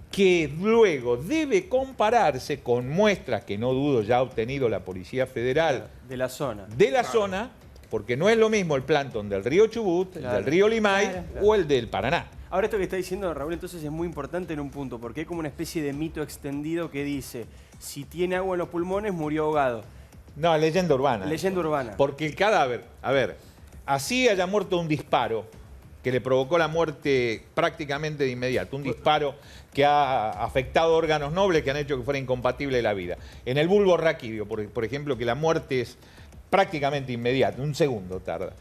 que luego debe compararse con muestras que no dudo ya ha obtenido la Policía Federal de la zona. Porque no es lo mismo el plancton del río Chubut, el del río Limay o el del Paraná. Ahora esto que está diciendo Raúl entonces es muy importante en un punto, porque hay como una especie de mito extendido que dice, si tiene agua en los pulmones murió ahogado. No, leyenda urbana. Leyenda urbana. Porque el cadáver, a ver, así haya muerto un disparo que le provocó la muerte prácticamente de inmediato, un disparo que ha afectado órganos nobles que han hecho que fuera incompatible la vida. En el bulbo raquídeo, por ejemplo, que la muerte es prácticamente inmediata, un segundo tarda.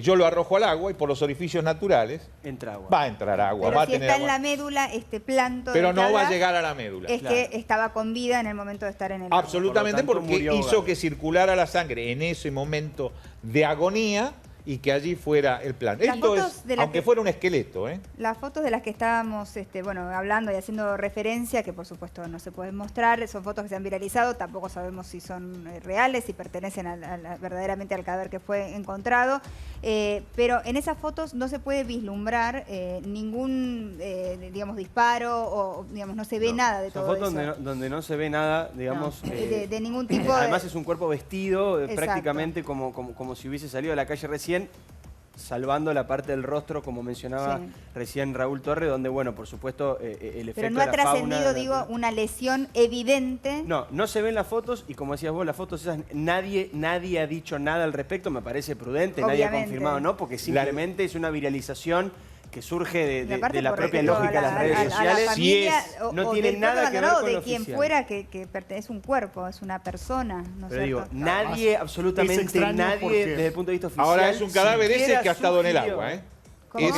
Yo lo arrojo al agua y por los orificios naturales entra agua. Va a entrar agua. Pero va si a tener está agua. en la médula, este plancton pero no va a llegar a la médula. Es que estaba con vida en el momento de estar en el agua. Absolutamente, porque hizo que circulara la sangre en ese momento de agonía y que allí fuera el plan. Esto es, aunque fuera un esqueleto. Las fotos de las que estábamos hablando y haciendo referencia, que por supuesto no se pueden mostrar, son fotos que se han viralizado, tampoco sabemos si son reales, si pertenecen verdaderamente al cadáver que fue encontrado, pero en esas fotos no se puede vislumbrar ningún disparo o no se ve nada de todo eso. Son fotos donde no se ve nada, digamos, de ningún tipo. Además es un cuerpo vestido prácticamente como si hubiese salido de la calle recién, salvando la parte del rostro, como mencionaba recién Raúl Torre, donde, bueno, por supuesto, el efecto pero no ha trascendido, una lesión evidente. No se ven las fotos, y como decías vos, las fotos esas, nadie ha dicho nada al respecto, me parece prudente, nadie ha confirmado, ¿no? Porque simplemente es una viralización que surge de la propia lógica de las redes sociales. No tiene nada que ver con lo de quien fuera que pertenece un cuerpo, es una persona, ¿no es cierto? Nadie, absolutamente nadie, desde el punto de vista oficial. Ahora es un cadáver ese que ha estado en el agua, ¿Cómo?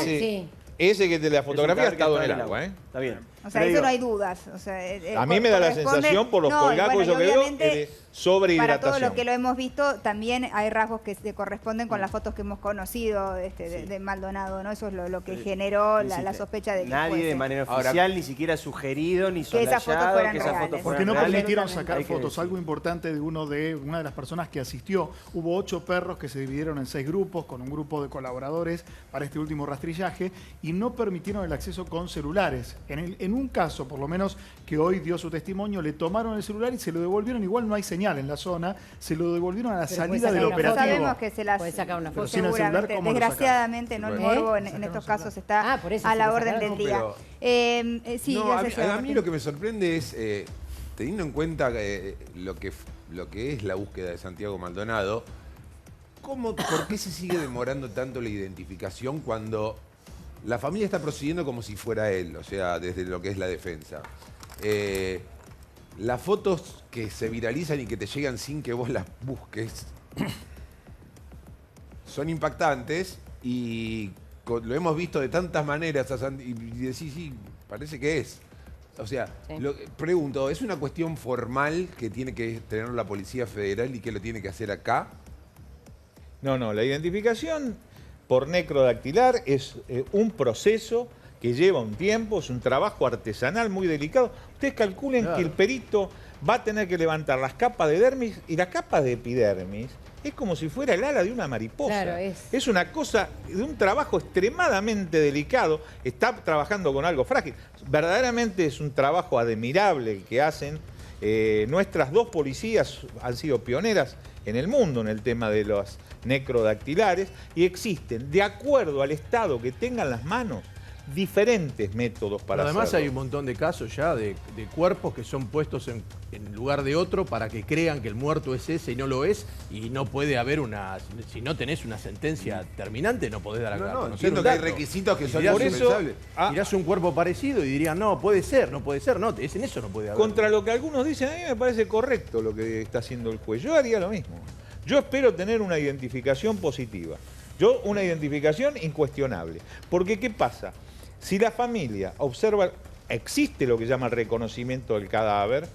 Ese que de la fotografía ha estado en el agua, Está bien. O sea, eso no hay dudas. O sea, a mí me da la sensación, por los colgacos que veo, de sobrehidratación. Para todo lo que lo hemos visto, también hay rasgos que se corresponden con las fotos que hemos conocido de Maldonado, ¿no? Eso es lo que generó la sospecha de que nadie de manera oficial, ni siquiera sugerido, ni soslayado, que esas fotos fueran reales. Porque no permitieron sacar fotos. Algo importante de una de las personas que asistió. Hubo 8 perros que se dividieron en 6 grupos, con un grupo de colaboradores para este último rastrillaje, y no permitieron el acceso con celulares. En un caso, por lo menos, que hoy dio su testimonio, le tomaron el celular y se lo devolvieron. Igual no hay señal en la zona, se lo devolvieron a la salida del operativo. Sabemos que se las puede sacar una foto. Seguramente, desgraciadamente, no el morbo en estos casos está a la orden del día. A mí lo que me sorprende es, teniendo en cuenta lo que es la búsqueda de Santiago Maldonado, ¿por qué se sigue demorando tanto la identificación cuando la familia está procediendo como si fuera él? O sea, desde lo que es la defensa. Las fotos que se viralizan y que te llegan sin que vos las busques son impactantes y lo hemos visto de tantas maneras y decís, sí, parece que es. O sea, pregunto, ¿es una cuestión formal que tiene que tener la Policía Federal y que lo tiene que hacer acá? No, la identificación por necrodactilar es un proceso que lleva un tiempo, es un trabajo artesanal muy delicado. Ustedes calculen que el perito va a tener que levantar las capas de dermis y la capa de epidermis es como si fuera el ala de una mariposa. Claro, es una cosa de un trabajo extremadamente delicado. Está trabajando con algo frágil. Verdaderamente es un trabajo admirable el que hacen. Nuestras dos policías han sido pioneras en el mundo en el tema de los necrodactilares y existen, de acuerdo al estado que tengan las manos, diferentes métodos para hacerlo. Además hay un montón de casos ya de cuerpos que son puestos en lugar de otro para que crean que el muerto es ese y no lo es, y no puede haber una... Si no tenés una sentencia terminante, no podés dar a conocer. Entiendo que hay requisitos que son indispensables. Tirás un cuerpo parecido y dirían, no, puede ser, no, en eso no puede haber. Contra lo que algunos dicen, a mí me parece correcto lo que está haciendo el juez. Yo haría lo mismo. Yo espero tener una identificación positiva. Una identificación incuestionable. Porque, ¿qué pasa? Si la familia observa, existe lo que llama el reconocimiento del cadáver,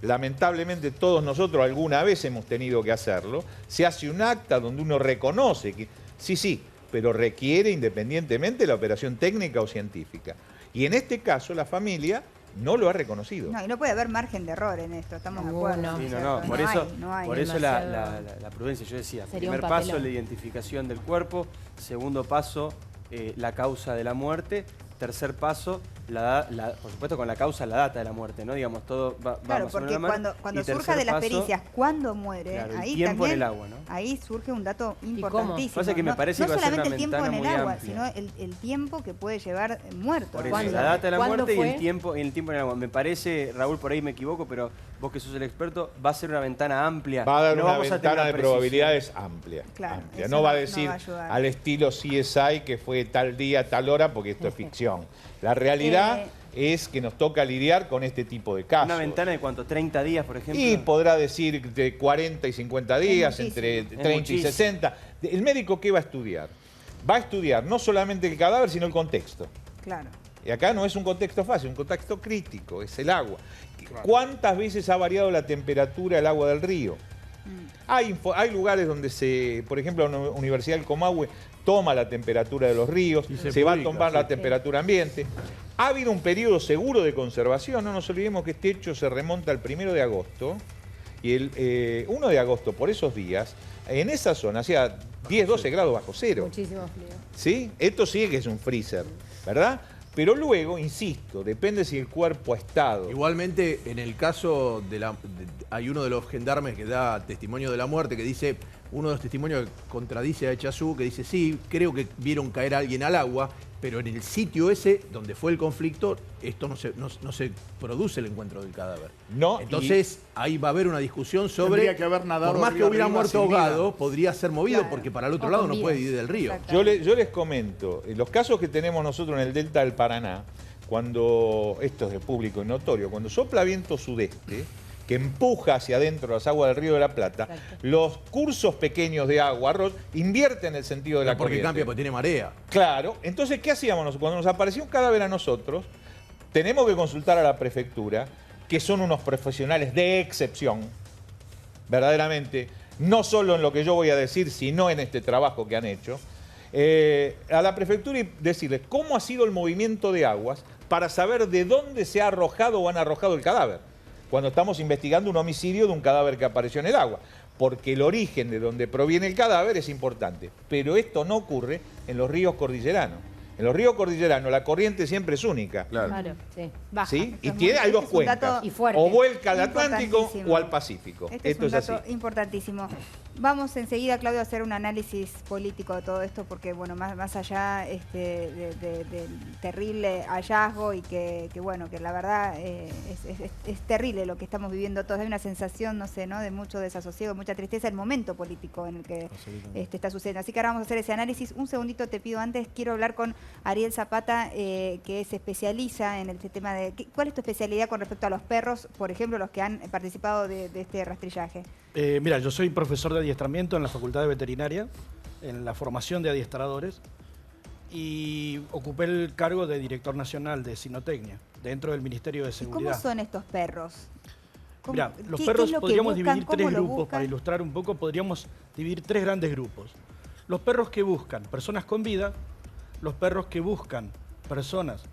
lamentablemente todos nosotros alguna vez hemos tenido que hacerlo, se hace un acta donde uno reconoce que sí, pero requiere independientemente la operación técnica o científica. Y en este caso la familia no lo ha reconocido. No, y no puede haber margen de error en esto, estamos de acuerdo. Sí, por eso la prudencia, yo decía, primer paso la identificación del cuerpo, segundo paso la causa de la muerte, tercer paso, por supuesto con la causa, la data de la muerte, ¿no? Digamos, todo va claro, más o menos porque la mano. cuando surja de las pericias, cuándo muere, claro, ahí tiempo también, en el agua, ¿no? Ahí surge un dato importantísimo. Pasa que me parece no que va a ser solamente una el tiempo en el ventana muy agua, amplia. sino el tiempo que puede llevar muerto. Por eso, la data de la muerte y el tiempo en el agua. Me parece, Raúl, por ahí me equivoco, pero vos que sos el experto, va a ser una ventana amplia. Va a dar una ventana de probabilidades amplia. Claro, amplia. No va a decir al estilo CSI que fue tal día, tal hora, porque esto es ficción. La realidad es que nos toca lidiar con este tipo de casos. ¿Una ventana de cuánto? ¿30 días, por ejemplo? Y podrá decir de 40 y 50 días, entre 30 y 60. ¿El médico qué va a estudiar? Va a estudiar no solamente el cadáver, sino el contexto. Claro. Y acá no es un contexto fácil, es un contexto crítico, es el agua. ¿Cuántas veces ha variado la temperatura del agua del río? Hay lugares donde por ejemplo, la Universidad del Comahue toma la temperatura de los ríos, se va a tomar la temperatura ambiente. Ha habido un periodo seguro de conservación, no nos olvidemos que este hecho se remonta al 1 de agosto, y el 1 de agosto, por esos días, en esa zona hacía 10, 12 grados bajo cero. Muchísimo frío. ¿Sí? Esto sí que es un freezer, ¿verdad? Pero luego, insisto, depende si el cuerpo ha estado. Igualmente, en el caso hay uno de los gendarmes que da testimonio de la muerte, que dice, uno de los testimonios que contradice a Echazú, que dice, sí, creo que vieron caer a alguien al agua, pero en el sitio ese donde fue el conflicto, esto no se produce el encuentro del cadáver. No. Entonces, ahí va a haber una discusión sobre, que haber nadado por más que hubiera muerto ahogado, vida, podría ser movido, porque para el otro lado no puede ir del río. Yo les comento, los casos que tenemos nosotros en el delta del Paraná, cuando, esto es de público y notorio, cuando sopla viento sudeste, que empuja hacia adentro las aguas del Río de la Plata, los cursos pequeños de agua, arroz, invierten el sentido de la corriente. Porque cambia, porque tiene marea. Claro, entonces, ¿qué hacíamos nosotros? Cuando nos apareció un cadáver a nosotros, tenemos que consultar a la prefectura, que son unos profesionales de excepción, verdaderamente, no solo en lo que yo voy a decir, sino en este trabajo que han hecho, a la prefectura y decirles cómo ha sido el movimiento de aguas para saber de dónde se ha arrojado o han arrojado el cadáver, cuando estamos investigando un homicidio de un cadáver que apareció en el agua. Porque el origen de donde proviene el cadáver es importante. Pero esto no ocurre en los ríos cordilleranos. En los ríos cordilleranos la corriente siempre es única. Claro, sí. Baja. ¿Sí? Y hay dos cuencas. O vuelca al Atlántico o al Pacífico. Esto es un dato importantísimo. Vamos enseguida, Claudio, a hacer un análisis político de todo esto, porque bueno, más allá del terrible hallazgo y que bueno, que la verdad es terrible lo que estamos viviendo todos. Hay una sensación, no sé, ¿no?, de mucho desasosiego, mucha tristeza, el momento político en el que está sucediendo. Así que ahora vamos a hacer ese análisis. Un segundito te pido antes, quiero hablar con Ariel Zapata, que se especializa en el tema de... ¿Cuál es tu especialidad con respecto a los perros, por ejemplo, los que han participado de este rastrillaje? Mira, yo soy profesor de adiestramiento en la Facultad de Veterinaria, en la formación de adiestradores, y ocupé el cargo de director nacional de Sinotecnia, dentro del Ministerio de Seguridad. ¿Cómo son estos perros? Mirá, los perros podríamos dividir tres grupos, para ilustrar un poco, podríamos dividir tres grandes grupos. Los perros que buscan personas con vida, los perros que buscan personas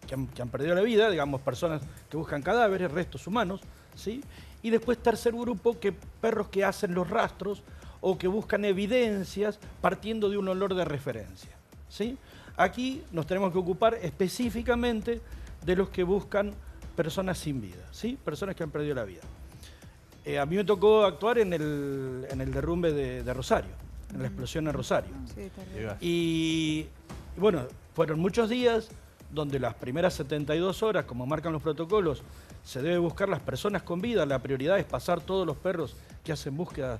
que han perdido la vida, digamos, personas que buscan cadáveres, restos humanos, ¿sí? Y después tercer grupo, perros que hacen los rastros o que buscan evidencias partiendo de un olor de referencia, ¿sí? Aquí nos tenemos que ocupar específicamente de los que buscan personas sin vida, ¿sí? Personas que han perdido la vida. A mí me tocó actuar en el derrumbe de Rosario, en la explosión en Rosario. Sí, y bueno, fueron muchos días donde las primeras 72 horas, como marcan los protocolos, se debe buscar las personas con vida. La prioridad es pasar todos los perros que hacen búsqueda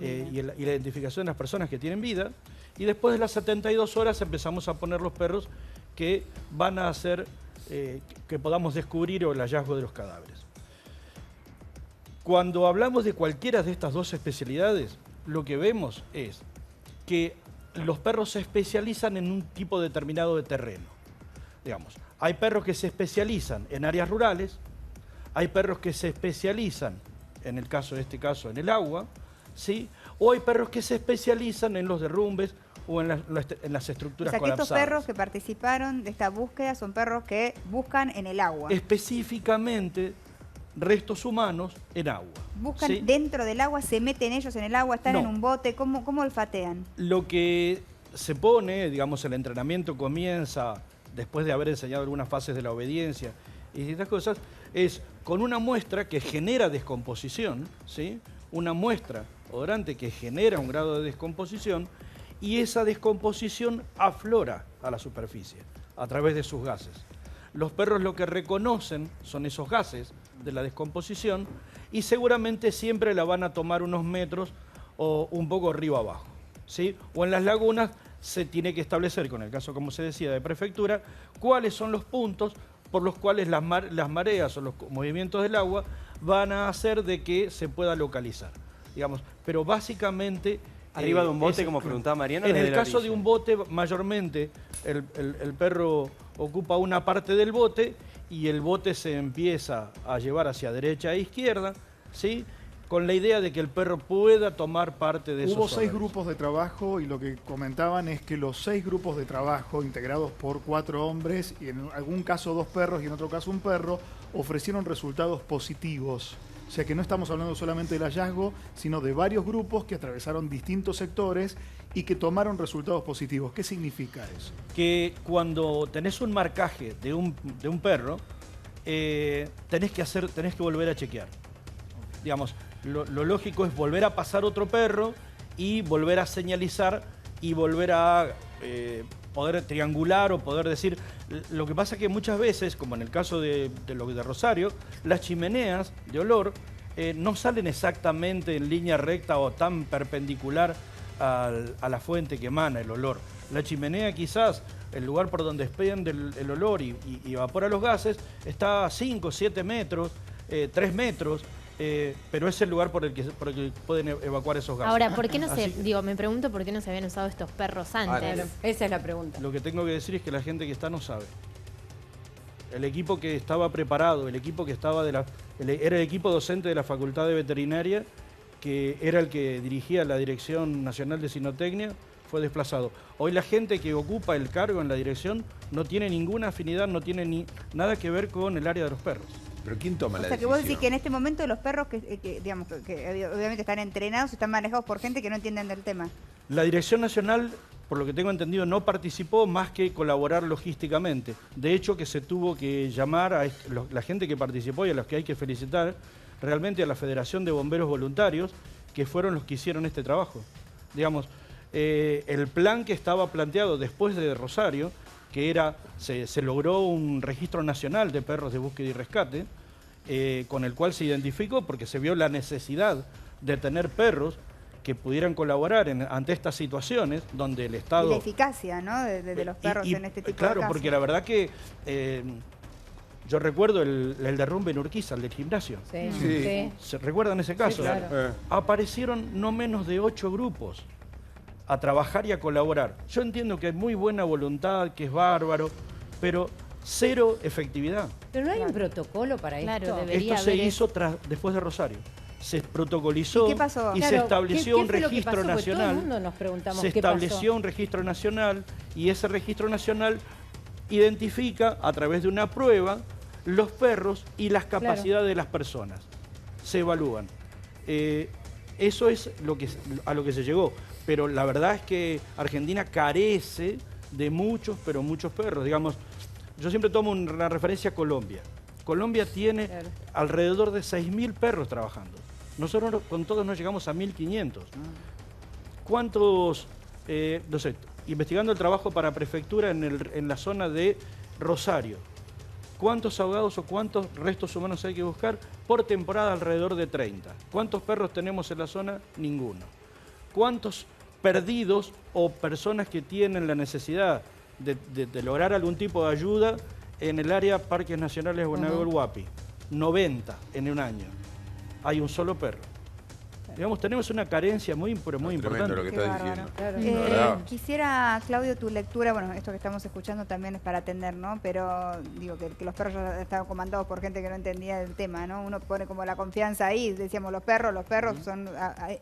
y la identificación de las personas que tienen vida. Y después de las 72 horas empezamos a poner los perros que van a hacer que podamos descubrir el hallazgo de los cadáveres. Cuando hablamos de cualquiera de estas dos especialidades, lo que vemos es que los perros se especializan en un tipo determinado de terreno. Digamos, hay perros que se especializan en áreas rurales, hay perros que se especializan, en este caso, en el agua, ¿sí? O hay perros que se especializan en los derrumbes o en las estructuras colapsadas. O sea, que estos perros que participaron de esta búsqueda son perros que buscan en el agua. Específicamente restos humanos en agua. ¿Buscan ¿sí? dentro del agua? ¿Se meten ellos en el agua? ¿Están No. en un bote? ¿Cómo olfatean? Lo que se pone, digamos, el entrenamiento comienza después de haber enseñado algunas fases de la obediencia y estas cosas, es con una muestra que genera descomposición, ¿sí? Una muestra odorante que genera un grado de descomposición y esa descomposición aflora a la superficie a través de sus gases. Los perros lo que reconocen son esos gases de la descomposición y seguramente siempre la van a tomar unos metros o un poco arriba abajo, ¿sí? O en las lagunas se tiene que establecer, con el caso como se decía de prefectura, cuáles son los puntos por los cuales las mareas o los movimientos del agua van a hacer de que se pueda localizar, digamos. Pero básicamente... Arriba de un bote, como preguntaba Mariano. En el caso de un bote, mayormente el perro ocupa una parte del bote y el bote se empieza a llevar hacia derecha e izquierda, ¿sí? Con la idea de que el perro pueda tomar parte de esos Hubo 6 órganos. grupos de trabajo y lo que comentaban es que los 6 grupos de trabajo, integrados por 4 hombres, y en algún caso 2 perros y en otro caso un perro, ofrecieron resultados positivos. O sea que no estamos hablando solamente del hallazgo, sino de varios grupos que atravesaron distintos sectores y que tomaron resultados positivos. ¿Qué significa eso? Que cuando tenés un marcaje de un perro, tenés que volver a chequear. Digamos, lo lógico es volver a pasar otro perro y volver a señalizar y volver a poder triangular o poder decir... Lo que pasa es que muchas veces, como en el caso de Rosario, las chimeneas de olor no salen exactamente en línea recta o tan perpendicular a la fuente que emana el olor. La chimenea quizás, el lugar por donde expende el olor y evapora los gases, está a 5, 7 metros, 3 metros, pero es el lugar por el que pueden evacuar esos gases. Ahora, ¿por qué no me pregunto por qué no se habían usado estos perros antes? Claro, esa es la pregunta. Lo que tengo que decir es que la gente que está no sabe. El equipo que estaba preparado, el equipo que estaba era el equipo docente de la Facultad de Veterinaria, que era el que dirigía la Dirección Nacional de Sinotecnia, fue desplazado. Hoy la gente que ocupa el cargo en la dirección no tiene ninguna afinidad, no tiene nada que ver con el área de los perros. ¿Pero quién toma la decisión? O sea, que vos decís que en este momento los perros digamos, que obviamente están entrenados, están manejados por gente que no entienden del tema. La Dirección Nacional, por lo que tengo entendido, no participó más que colaborar logísticamente. De hecho, que se tuvo que llamar a la gente que participó y a los que hay que felicitar, realmente a la Federación de Bomberos Voluntarios, que fueron los que hicieron este trabajo. Digamos, el plan que estaba planteado después de Rosario, que era, se logró un registro nacional de perros de búsqueda y rescate, con el cual se identificó porque se vio la necesidad de tener perros que pudieran colaborar ante estas situaciones donde el Estado... Y la eficacia, ¿no?, de los perros en este tipo de casos. Claro, porque la verdad que yo recuerdo el derrumbe en Urquiza, el del gimnasio. Sí. ¿Se recuerdan ese caso? Sí, claro. Aparecieron no menos de 8 grupos a trabajar y a colaborar. Yo entiendo que hay muy buena voluntad, que es bárbaro, pero cero efectividad. Pero no hay un protocolo para esto. Esto se hizo después de Rosario. Se protocolizó y se estableció un registro nacional. Todo el mundo nos preguntamos se estableció un registro nacional y ese registro nacional identifica a través de una prueba los perros y las capacidades de las personas. Se evalúan. Eso es a lo que se llegó. Pero la verdad es que Argentina carece de muchos, pero muchos perros. Digamos, yo siempre tomo una referencia a Colombia. Colombia tiene alrededor de 6.000 perros trabajando. Nosotros con todos nos llegamos a 1.500. ¿Cuántos, no sé, investigando el trabajo para prefectura en la zona de Rosario, cuántos ahogados o cuántos restos humanos hay que buscar? Por temporada alrededor de 30. ¿Cuántos perros tenemos en la zona? Ninguno. ¿Cuántos perdidos o personas que tienen la necesidad de lograr algún tipo de ayuda en el área Parques Nacionales Guanacaste y Huapi? 90 en un año. Hay un solo perro. Digamos, tenemos una carencia muy importante. Lo que estás diciendo. Quisiera, Claudio, tu lectura, bueno, esto que estamos escuchando también es para atender, ¿no? Pero digo que los perros ya estaban comandados por gente que no entendía el tema, ¿no? Uno pone como la confianza ahí, decíamos los perros son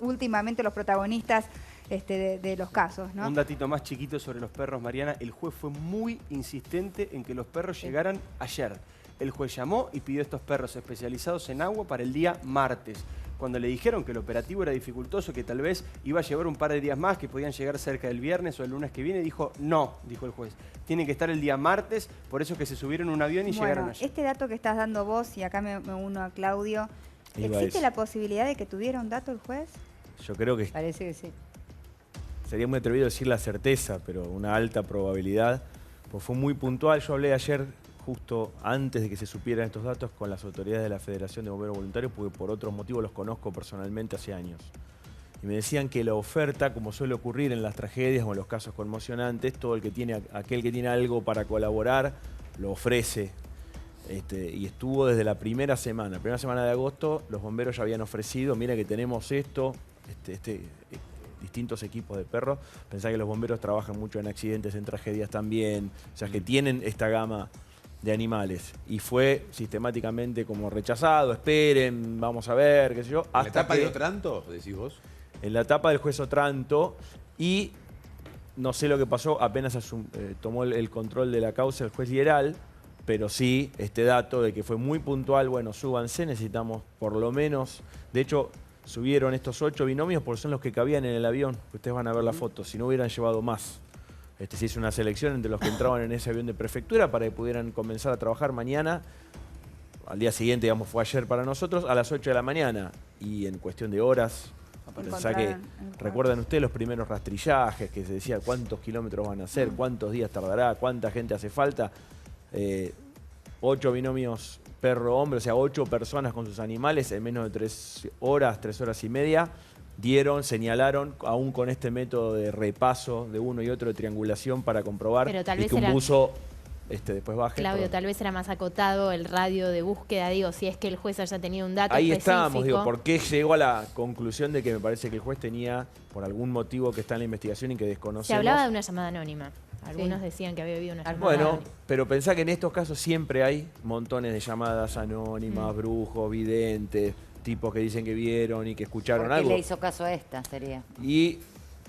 últimamente los protagonistas de los casos, ¿no? Un datito más chiquito sobre los perros, Mariana. El juez fue muy insistente en que los perros llegaran ayer. El juez llamó y pidió estos perros especializados en agua para el día martes. Cuando le dijeron que el operativo era dificultoso, que tal vez iba a llevar un par de días más, que podían llegar cerca del viernes o el lunes que viene, dijo no, dijo el juez. Tiene que estar el día martes, por eso es que se subieron a un avión y llegaron allí. Este dato que estás dando vos, y acá me uno a Claudio, ¿existe la posibilidad de que tuviera un dato el juez? Yo creo que... Parece que sí. Sería muy atrevido decir la certeza, pero una alta probabilidad. Pues fue muy puntual. Yo hablé ayer, justo antes de que se supieran estos datos, con las autoridades de la Federación de Bomberos Voluntarios, porque por otros motivos los conozco personalmente hace años. Y me decían que la oferta, como suele ocurrir en las tragedias o en los casos conmocionantes, todo aquel que tiene algo para colaborar, lo ofrece. Y estuvo desde la primera semana de agosto, los bomberos ya habían ofrecido, mira que tenemos esto, distintos equipos de perros. Pensá que los bomberos trabajan mucho en accidentes, en tragedias también, o sea que tienen esta gama de animales. Y fue sistemáticamente como rechazado, esperen, vamos a ver, qué sé yo. ¿En la etapa de Otranto, decís vos? En la etapa del juez Otranto, y no sé lo que pasó, apenas tomó el control de la causa el juez Lieral, pero sí este dato de que fue muy puntual, bueno, súbanse, necesitamos por lo menos, de hecho, subieron estos 8 binomios porque son los que cabían en el avión. Ustedes van a ver la foto, si no hubieran llevado más. Se hizo una selección entre los que entraban en ese avión de prefectura para que pudieran comenzar a trabajar mañana. Al día siguiente, digamos, fue ayer para nosotros, a las 8 de la mañana. Y en cuestión de horas, pensá que, recuerdan ustedes los primeros rastrillajes, que se decía cuántos kilómetros van a hacer, cuántos días tardará, cuánta gente hace falta. 8 binomios perro-hombre, o sea, 8 personas con sus animales en menos de 3 horas y media, señalaron, aún con este método de repaso de uno y otro, de triangulación para comprobar que un buzo después baje. Claudio, tal vez era más acotado el radio de búsqueda, digo, si es que el juez haya tenido un dato ahí específico. estábamos, digo, ¿por qué llegó a la conclusión de que me parece que el juez tenía, por algún motivo que está en la investigación y que desconocemos? Se hablaba de una llamada anónima. Algunos decían que había habido una llamada anónima. Pero pensá que en estos casos siempre hay montones de llamadas anónimas, brujos, videntes, tipos que dicen que vieron y que escucharon algo. ¿Por qué le hizo caso a esta, sería? Y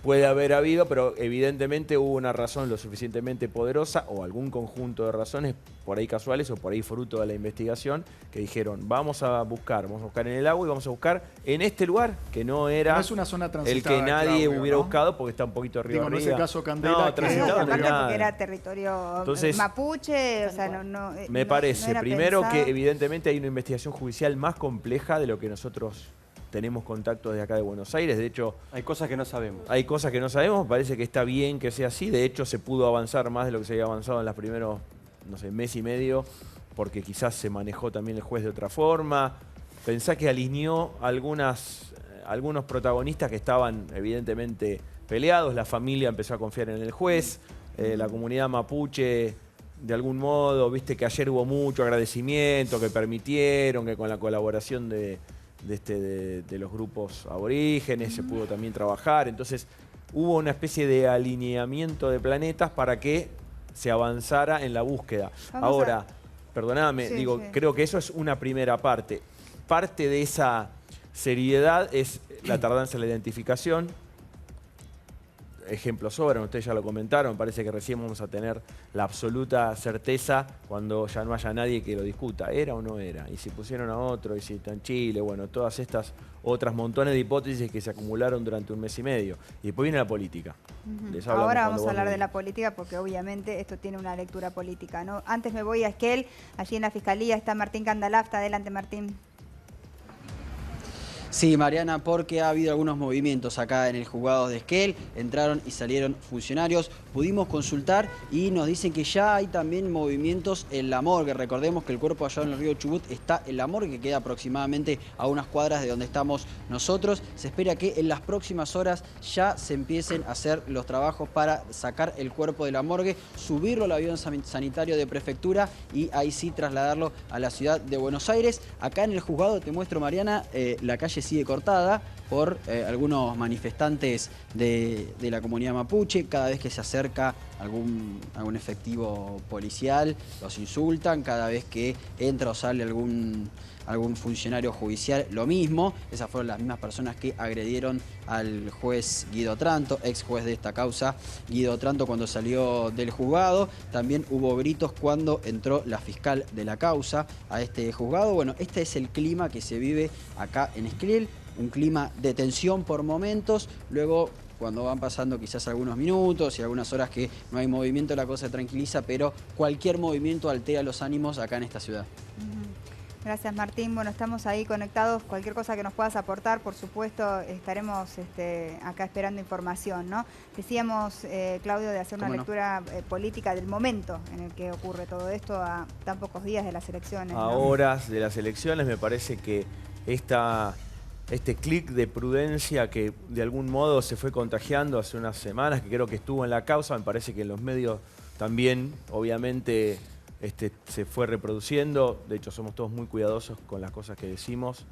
puede haber habido, pero evidentemente hubo una razón lo suficientemente poderosa o algún conjunto de razones, por ahí casuales o por ahí fruto de la investigación, que dijeron, vamos a buscar en el agua y vamos a buscar en este lugar, que no era no es una zona el que nadie Claudio, hubiera ¿no? buscado porque está un poquito arriba. Digo, no es el caso Candela. No, transitado no aparte nada. porque era territorio mapuche, o sea, Me no parece, era primero pensado. que evidentemente hay una investigación judicial más compleja de lo que nosotros tenemos contacto desde acá de Buenos Aires. De hecho, hay cosas que no sabemos. Hay cosas que no sabemos, parece que está bien que sea así. De hecho, se pudo avanzar más de lo que se había avanzado en los primeros, no sé, mes y medio, porque quizás se manejó también el juez de otra forma. Pensá que alineó algunos protagonistas que estaban evidentemente peleados. La familia empezó a confiar en el juez. La comunidad mapuche, de algún modo, viste que ayer hubo mucho agradecimiento, que permitieron, que con la colaboración de los grupos aborígenes se pudo también trabajar. Entonces, hubo una especie de alineamiento de planetas para que se avanzara en la búsqueda. Ahora, perdóname, creo que eso es una primera parte. Parte de esa seriedad es la tardanza en la identificación. Ejemplos sobran, ustedes ya lo comentaron, parece que recién vamos a tener la absoluta certeza cuando ya no haya nadie que lo discuta, ¿era o no era? Y si pusieron a otro, y si está en Chile, bueno, todas estas otras montones de hipótesis que se acumularon durante un mes y medio. Y después viene la política. Ahora vamos a hablar de la política porque obviamente esto tiene una lectura política, ¿no? Antes me voy a Esquel, allí en la Fiscalía está Martín Candalafta. Adelante, Martín. Sí, Mariana, porque ha habido algunos movimientos acá en el juzgado de Esquel, entraron y salieron funcionarios, pudimos consultar y nos dicen que ya hay también movimientos en la morgue. Recordemos que el cuerpo hallado en el río Chubut está en la morgue, que queda aproximadamente a unas cuadras de donde estamos nosotros. Se espera que en las próximas horas ya se empiecen a hacer los trabajos para sacar el cuerpo de la morgue, subirlo al avión sanitario de prefectura y ahí sí trasladarlo a la ciudad de Buenos Aires. Acá en el juzgado, te muestro, Mariana, la calle sigue cortada por algunos manifestantes de la comunidad mapuche. Cada vez que se acerca algún efectivo policial, los insultan. Cada vez que entra o sale algún funcionario judicial, lo mismo. Esas fueron las mismas personas que agredieron al juez Guido Otranto, ex juez de esta causa, Guido Otranto, cuando salió del juzgado. También hubo gritos cuando entró la fiscal de la causa a este juzgado. Bueno, este es el clima que se vive acá en Esquel, un clima de tensión por momentos. Luego, cuando van pasando quizás algunos minutos y algunas horas que no hay movimiento, la cosa se tranquiliza, pero cualquier movimiento altera los ánimos acá en esta ciudad. Gracias, Martín. Bueno, estamos ahí conectados. Cualquier cosa que nos puedas aportar, por supuesto, estaremos acá esperando información, ¿no? Decíamos, Claudio, de hacer una lectura política del momento en el que ocurre todo esto a tan pocos días de las elecciones, ¿no? A horas de las elecciones, me parece que este clic de prudencia que de algún modo se fue contagiando hace unas semanas, que creo que estuvo en la causa, me parece que en los medios también, obviamente, se fue reproduciendo. De hecho, somos todos muy cuidadosos con las cosas que decimos.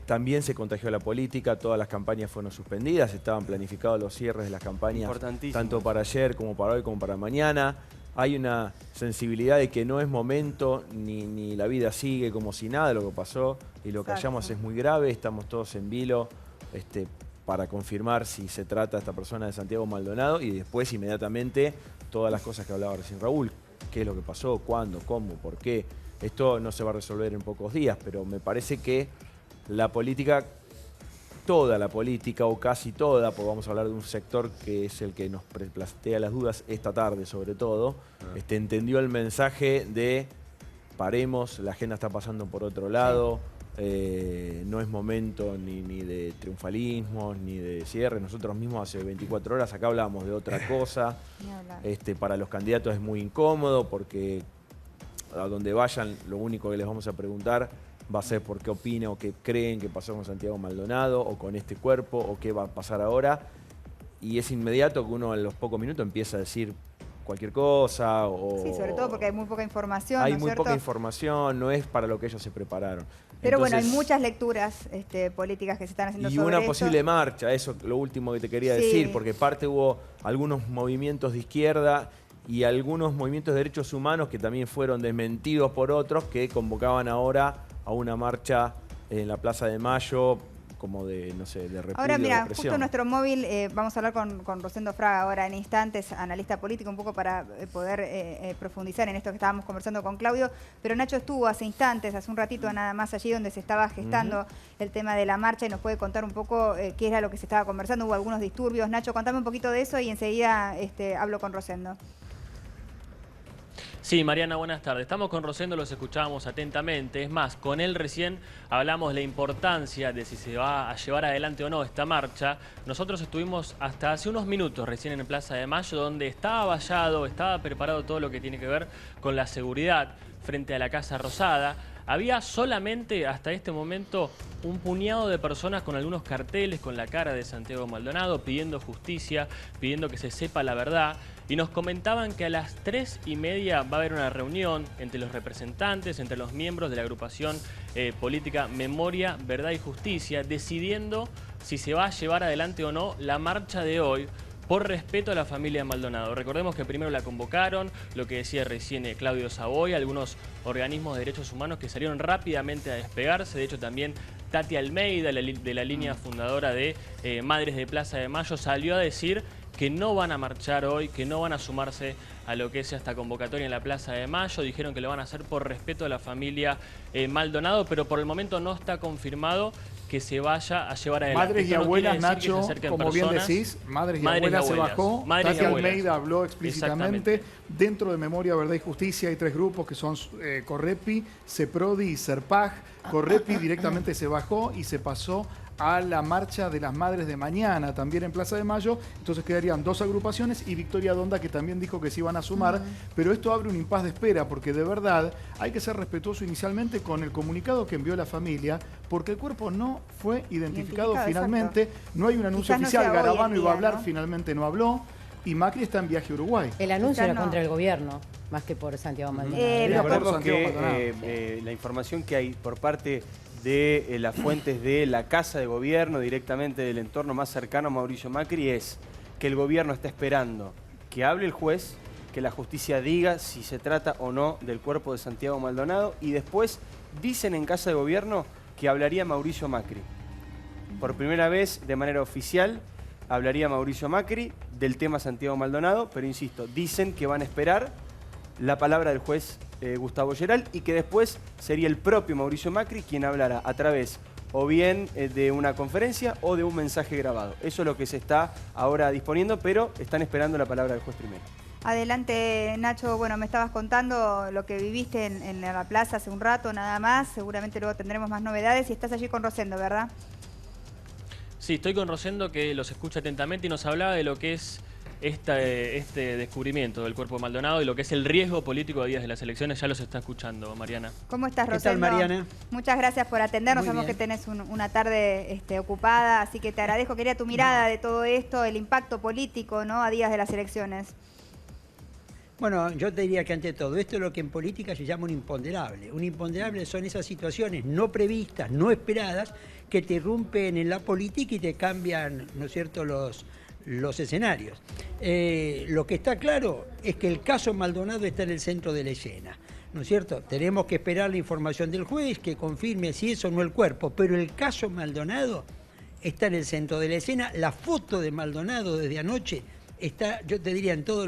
También se contagió la política, todas las campañas fueron suspendidas, estaban planificados los cierres de las campañas, tanto para ayer como para hoy como para mañana. Hay una sensibilidad de que no es momento, ni la vida sigue como si nada de lo que pasó, y lo que hallamos es muy grave. Estamos todos en vilo para confirmar si se trata de esta persona de Santiago Maldonado, y después inmediatamente todas las cosas que hablaba recién Raúl. ¿Qué es lo que pasó? ¿Cuándo? ¿Cómo? ¿Por qué? Esto no se va a resolver en pocos días, pero me parece que la política, toda la política o casi toda, porque vamos a hablar de un sector que es el que nos plantea las dudas esta tarde sobre todo, entendió el mensaje de paremos, la agenda está pasando por otro lado, no es momento ni de triunfalismo, ni de cierre. Nosotros mismos hace 24 horas acá hablábamos de otra cosa. Para los candidatos es muy incómodo porque a donde vayan lo único que les vamos a preguntar va a ser por qué opinan o qué creen que pasó con Santiago Maldonado o con este cuerpo o qué va a pasar ahora. Y es inmediato que uno a los pocos minutos empieza a decir cualquier cosa. Sí, sobre todo porque hay muy poca información. Hay muy poca información, no es para lo que ellos se prepararon. Pero entonces, bueno, hay muchas lecturas políticas que se están haciendo sobre esto. Y una posible posible marcha, eso lo último que te quería decir, porque parte hubo algunos movimientos de izquierda y algunos movimientos de derechos humanos que también fueron desmentidos por otros que convocaban ahora a una marcha en la Plaza de Mayo como de, no sé, de repudio. Ahora, mira, de justo en nuestro móvil vamos a hablar con Rosendo Fraga ahora en instantes, analista político, un poco para poder profundizar en esto que estábamos conversando con Claudio. Pero Nacho estuvo hace instantes, hace un ratito nada más allí donde se estaba gestando el tema de la marcha y nos puede contar un poco qué era lo que se estaba conversando. Hubo algunos disturbios. Nacho, contame un poquito de eso y enseguida hablo con Rosendo. Sí, Mariana, buenas tardes. Estamos con Rosendo, los escuchábamos atentamente. Es más, con él recién hablamos de la importancia de si se va a llevar adelante o no esta marcha. Nosotros estuvimos hasta hace unos minutos recién en Plaza de Mayo, donde estaba vallado, estaba preparado todo lo que tiene que ver con la seguridad frente a la Casa Rosada. Había solamente hasta este momento un puñado de personas con algunos carteles con la cara de Santiago Maldonado pidiendo justicia, pidiendo que se sepa la verdad. Y nos comentaban que a las 3:30 va a haber una reunión entre los representantes, entre los miembros de la agrupación política Memoria, Verdad y Justicia, decidiendo si se va a llevar adelante o no la marcha de hoy por respeto a la familia Maldonado. Recordemos que primero la convocaron, lo que decía recién Claudio Savoy, algunos organismos de derechos humanos que salieron rápidamente a despegarse. De hecho, también Tati Almeida, de la línea fundadora de Madres de Plaza de Mayo, salió a decir que no van a marchar hoy, que no van a sumarse a lo que es esta convocatoria en la Plaza de Mayo. Dijeron que lo van a hacer por respeto a la familia Maldonado, pero por el momento no está confirmado que se vaya a llevar adelante. Madres y abuelas, Nacho, como bien decís, madres y abuelas se bajó. Tati Almeida habló explícitamente. Dentro de Memoria, Verdad y Justicia hay 3 grupos que son Correpi, CEPRODI y CERPAG. Correpi directamente se bajó y se pasó a la marcha de las madres de mañana, también en Plaza de Mayo. Entonces quedarían 2 agrupaciones y Victoria Donda, que también dijo que se iban a sumar. Pero esto abre un impas de espera, porque de verdad hay que ser respetuoso inicialmente con el comunicado que envió la familia, porque el cuerpo no fue identificado finalmente. Exacto. No hay un anuncio oficial. No Garabano iba a hablar, ¿no? Finalmente no habló. Y Macri está en viaje a Uruguay. El anuncio era contra el gobierno, más que por Santiago Maldonado. Recordemos que la información que hay por parte de las fuentes de la Casa de Gobierno, directamente del entorno más cercano a Mauricio Macri, es que el gobierno está esperando que hable el juez, que la justicia diga si se trata o no del cuerpo de Santiago Maldonado, y después dicen en Casa de Gobierno que hablaría Mauricio Macri. Por primera vez, de manera oficial, hablaría Mauricio Macri del tema Santiago Maldonado, pero insisto, dicen que van a esperar la palabra del juez Gustavo Geral y que después sería el propio Mauricio Macri quien hablará a través o bien de una conferencia o de un mensaje grabado. Eso es lo que se está ahora disponiendo, pero están esperando la palabra del juez primero. Adelante, Nacho. Bueno, me estabas contando lo que viviste en la plaza hace un rato, nada más. Seguramente luego tendremos más novedades y estás allí con Rosendo, ¿verdad? Sí, estoy con Rosendo, que los escucha atentamente y nos hablaba de lo que es este descubrimiento del cuerpo de Maldonado y lo que es el riesgo político a días de las elecciones. Ya los está escuchando, Mariana. ¿Cómo estás, Rosendo? ¿Qué tal, Mariana? Muchas gracias por atendernos. Sabemos que tenés una tarde ocupada, así que te agradezco. Quería tu mirada de todo esto, el impacto político, ¿no?, a días de las elecciones. Bueno, yo te diría que ante todo, esto es lo que en política se llama un imponderable. Un imponderable son esas situaciones no previstas, no esperadas, que te irrumpen en la política y te cambian, ¿no es cierto?, los escenarios. Lo que está claro es que el caso Maldonado está en el centro de la escena, ¿no es cierto? Tenemos que esperar la información del juez que confirme si es o no el cuerpo, pero el caso Maldonado está en el centro de la escena. La foto de Maldonado desde anoche está, yo te diría, en todos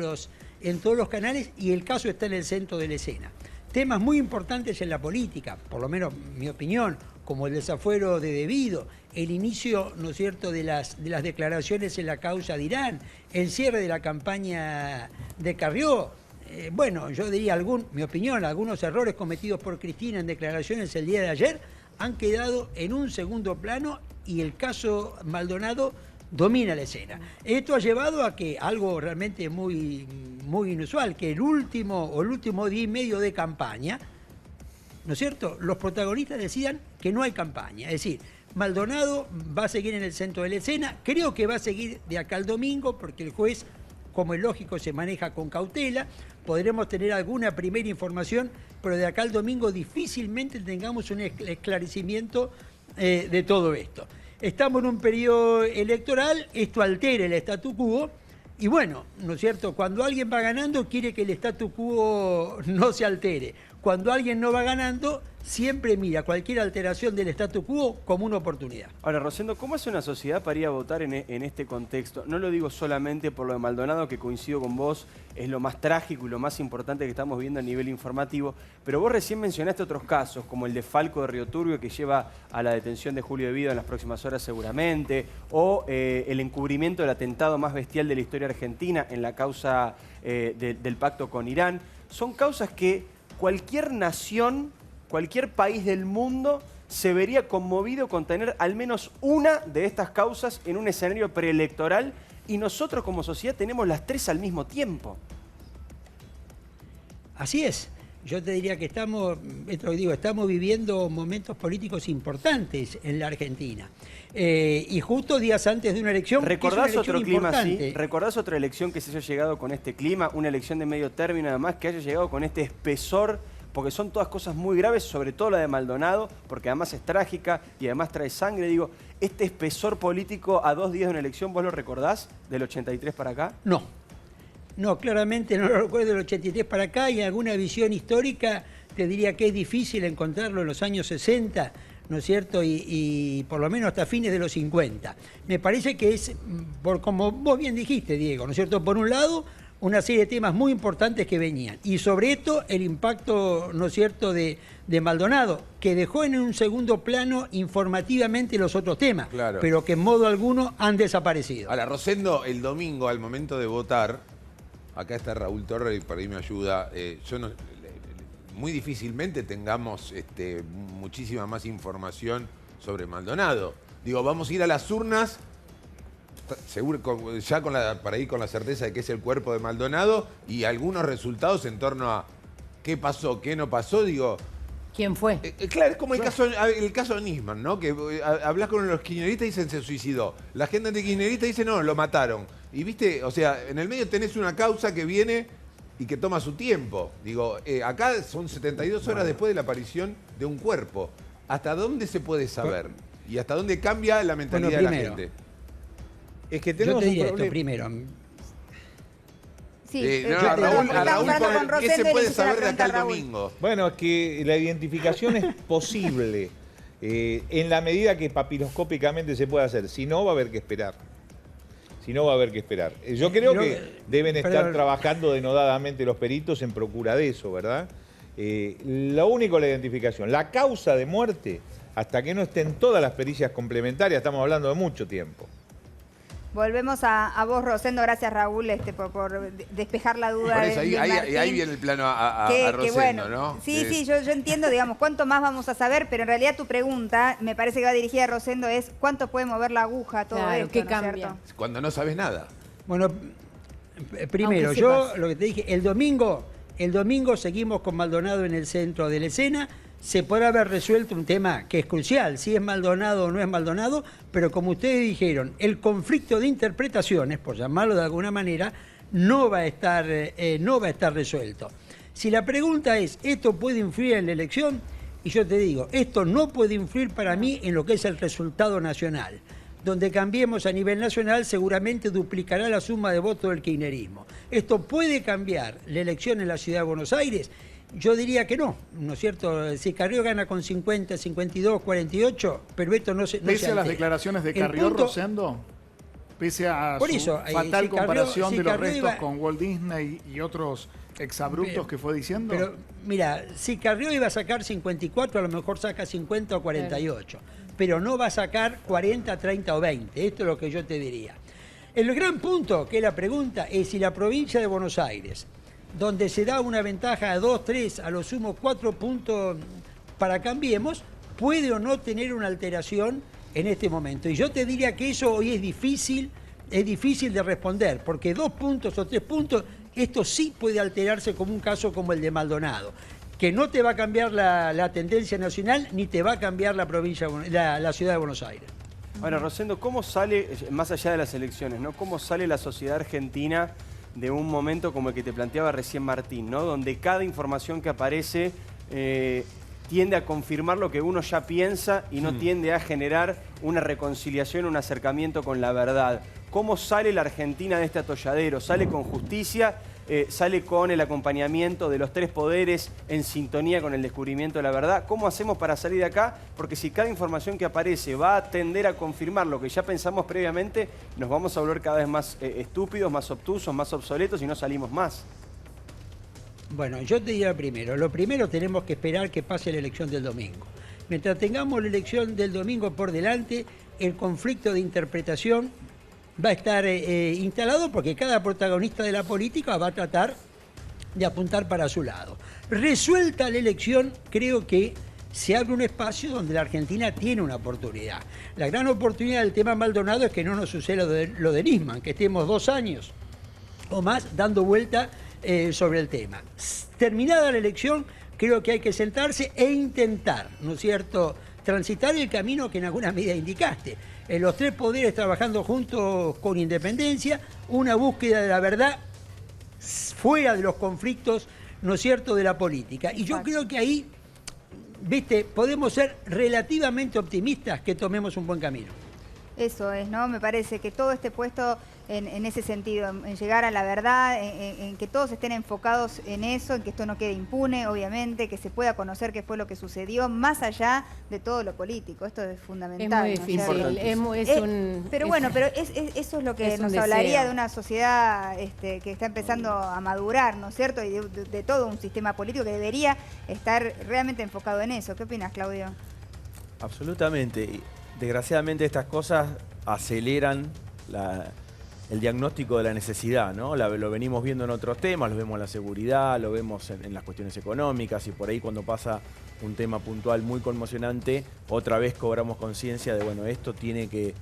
los canales, y el caso está en el centro de la escena. Temas muy importantes en la política, por lo menos mi opinión, como el desafuero de debido, el inicio, ¿no es cierto?, de las declaraciones en la causa de Irán, el cierre de la campaña de Carrió. Bueno, yo diría, mi opinión, algunos errores cometidos por Cristina en declaraciones el día de ayer han quedado en un segundo plano y el caso Maldonado domina la escena. Esto ha llevado a que algo realmente muy, muy inusual, que el último día y medio de campaña, ¿no es cierto?, los protagonistas decidan que no hay campaña. Es decir, Maldonado va a seguir en el centro de la escena, creo que va a seguir de acá al domingo, porque el juez, como es lógico, se maneja con cautela. Podremos tener alguna primera información, pero de acá al domingo difícilmente tengamos un esclarecimiento de todo esto. Estamos en un periodo electoral, esto altera el statu quo, y bueno, ¿no es cierto?, cuando alguien va ganando quiere que el statu quo no se altere. Cuando alguien no va ganando, siempre mira cualquier alteración del statu quo como una oportunidad. Ahora, Rosendo, ¿cómo es una sociedad para ir a votar en este contexto? No lo digo solamente por lo de Maldonado, que coincido con vos, es lo más trágico y lo más importante que estamos viendo a nivel informativo, pero vos recién mencionaste otros casos, como el de Falco de Río Turbio, que lleva a la detención de Julio De Vido en las próximas horas seguramente, o el encubrimiento del atentado más bestial de la historia argentina en la causa del pacto con Irán. Son causas que cualquier nación, cualquier país del mundo se vería conmovido con tener al menos una de estas causas en un escenario preelectoral, y nosotros como sociedad tenemos las 3 al mismo tiempo. Así es. Yo te diría que estamos viviendo momentos políticos importantes en la Argentina. Y justo días antes de una elección. ¿Recordás otro clima así? ¿Recordás otra elección que se haya llegado con este clima? Una elección de medio término, además, que haya llegado con este espesor, porque son todas cosas muy graves, sobre todo la de Maldonado, porque además es trágica y además trae sangre. Digo, este espesor político a 2 días de una elección, ¿vos lo recordás del 83 para acá? No, claramente no lo recuerdo del 83 para acá, y alguna visión histórica te diría que es difícil encontrarlo en los años 60, ¿no es cierto? Y por lo menos hasta fines de los 50. Me parece que es, como vos bien dijiste, Diego, ¿no es cierto? Por un lado, una serie de temas muy importantes que venían. Y sobre esto, el impacto, ¿no es cierto?, de Maldonado, que dejó en un segundo plano informativamente los otros temas, Claro. pero que en modo alguno han desaparecido. Ahora, Rosendo, el domingo, al momento de votar, acá está Raúl Torre y por ahí me ayuda, muy difícilmente tengamos muchísima más información sobre Maldonado. Digo, vamos a ir a las urnas seguro, ya para ir con la certeza de que es el cuerpo de Maldonado y algunos resultados en torno a qué pasó, qué no pasó, digo... ¿Quién fue? Claro, es como el caso de Nisman, ¿no? Que hablas con los kirchneristas y dicen se suicidó. La gente antikirchnerista dice no, lo mataron. Y viste, o sea, en el medio tenés una causa que viene y que toma su tiempo. Digo, acá son 72 horas después de la aparición de un cuerpo. ¿Hasta dónde se puede saber? Y hasta dónde cambia la mentalidad de la gente. Es que tenemos un problema. Primero. Sí, Raúl, ¿qué se puede saber de acá el domingo? Bueno, es que la identificación es posible en la medida que papiloscópicamente se puede hacer. Si no, va a haber que esperar. Yo creo que deben estar trabajando denodadamente los peritos en procura de eso, ¿verdad? Lo único la identificación. La causa de muerte, hasta que no estén todas las pericias complementarias, estamos hablando de mucho tiempo. Volvemos a vos, Rosendo. Gracias, Raúl, por despejar la duda. Por eso, ahí viene el plano a Rosendo, bueno, ¿no? Sí, yo entiendo, digamos, cuánto más vamos a saber, pero en realidad tu pregunta, me parece que va dirigida a Rosendo, es cuánto puede mover la aguja todo esto, ¿qué ¿no cambia? Cuando no sabes nada. Bueno, primero, lo que te dije, el domingo seguimos con Maldonado en el centro de la escena. Se podrá haber resuelto un tema que es crucial, si es Maldonado o no es Maldonado, pero como ustedes dijeron, el conflicto de interpretaciones, por llamarlo de alguna manera, no va a estar resuelto. Si la pregunta es, ¿esto puede influir en la elección? Y yo te digo, esto no puede influir para mí en lo que es el resultado nacional. Donde cambiemos a nivel nacional seguramente duplicará la suma de votos del kirchnerismo. ¿Esto puede cambiar la elección en la Ciudad de Buenos Aires? Yo diría que no, ¿no es cierto? Si Carrió gana con 50, 52, 48, pero esto no se Pese a las declaraciones de Carrió, Rosendo, pese a su fatal comparación de los restos con Walt Disney y otros exabruptos que fue diciendo. Pero mira, si Carrió iba a sacar 54, a lo mejor saca 50 o 48, pero no va a sacar 40, 30 o 20, esto es lo que yo te diría. El gran punto, que es la pregunta, es si la provincia de Buenos Aires, donde se da una ventaja a 2, 3, a lo sumo 4 puntos para Cambiemos, puede o no tener una alteración en este momento. Y yo te diría que eso hoy es difícil de responder, porque 2 puntos o 3 puntos, esto sí puede alterarse como un caso como el de Maldonado, que no te va a cambiar la tendencia nacional ni te va a cambiar la ciudad de Buenos Aires. Ahora, Rosendo, ¿cómo sale, más allá de las elecciones, ¿no? ¿Cómo sale la sociedad argentina de un momento como el que te planteaba recién Martín, ¿no? Donde cada información que aparece tiende a confirmar lo que uno ya piensa y no tiende a generar una reconciliación, un acercamiento con la verdad? ¿Cómo sale la Argentina de este atolladero? ¿Sale con justicia? ¿Sale con el acompañamiento de los 3 poderes en sintonía con el descubrimiento de la verdad? ¿Cómo hacemos para salir de acá? Porque si cada información que aparece va a tender a confirmar lo que ya pensamos previamente, nos vamos a volver cada vez más estúpidos, más obtusos, más obsoletos y no salimos más. Bueno, yo te diría lo primero tenemos que esperar que pase la elección del domingo. Mientras tengamos la elección del domingo por delante, el conflicto de interpretación va a estar instalado porque cada protagonista de la política va a tratar de apuntar para su lado. Resuelta la elección, creo que se abre un espacio donde la Argentina tiene una oportunidad. La gran oportunidad del tema Maldonado es que no nos suceda lo de Nisman, que estemos 2 años o más dando vuelta sobre el tema. Terminada la elección, creo que hay que sentarse e intentar, ¿no es cierto?, transitar el camino que en alguna medida indicaste. Los 3 poderes trabajando juntos con independencia, una búsqueda de la verdad fuera de los conflictos, ¿no es cierto?, de la política. Y yo creo que ahí, viste, podemos ser relativamente optimistas que tomemos un buen camino. Eso es, ¿no? Me parece que todo esté puesto en ese sentido, en llegar a la verdad, en que todos estén enfocados en eso, en que esto no quede impune, obviamente, que se pueda conocer qué fue lo que sucedió, más allá de todo lo político. Esto es fundamental. Es muy difícil. Pero bueno, eso es lo que nos hablaría de una sociedad que está empezando a madurar, ¿no es cierto? Y de todo un sistema político que debería estar realmente enfocado en eso. ¿Qué opinas, Claudio? Absolutamente. Desgraciadamente estas cosas aceleran el diagnóstico de la necesidad, ¿no? Lo venimos viendo en otros temas, lo vemos en la seguridad, lo vemos en las cuestiones económicas, y por ahí cuando pasa un tema puntual muy conmocionante, otra vez cobramos conciencia de, bueno, esto tiene que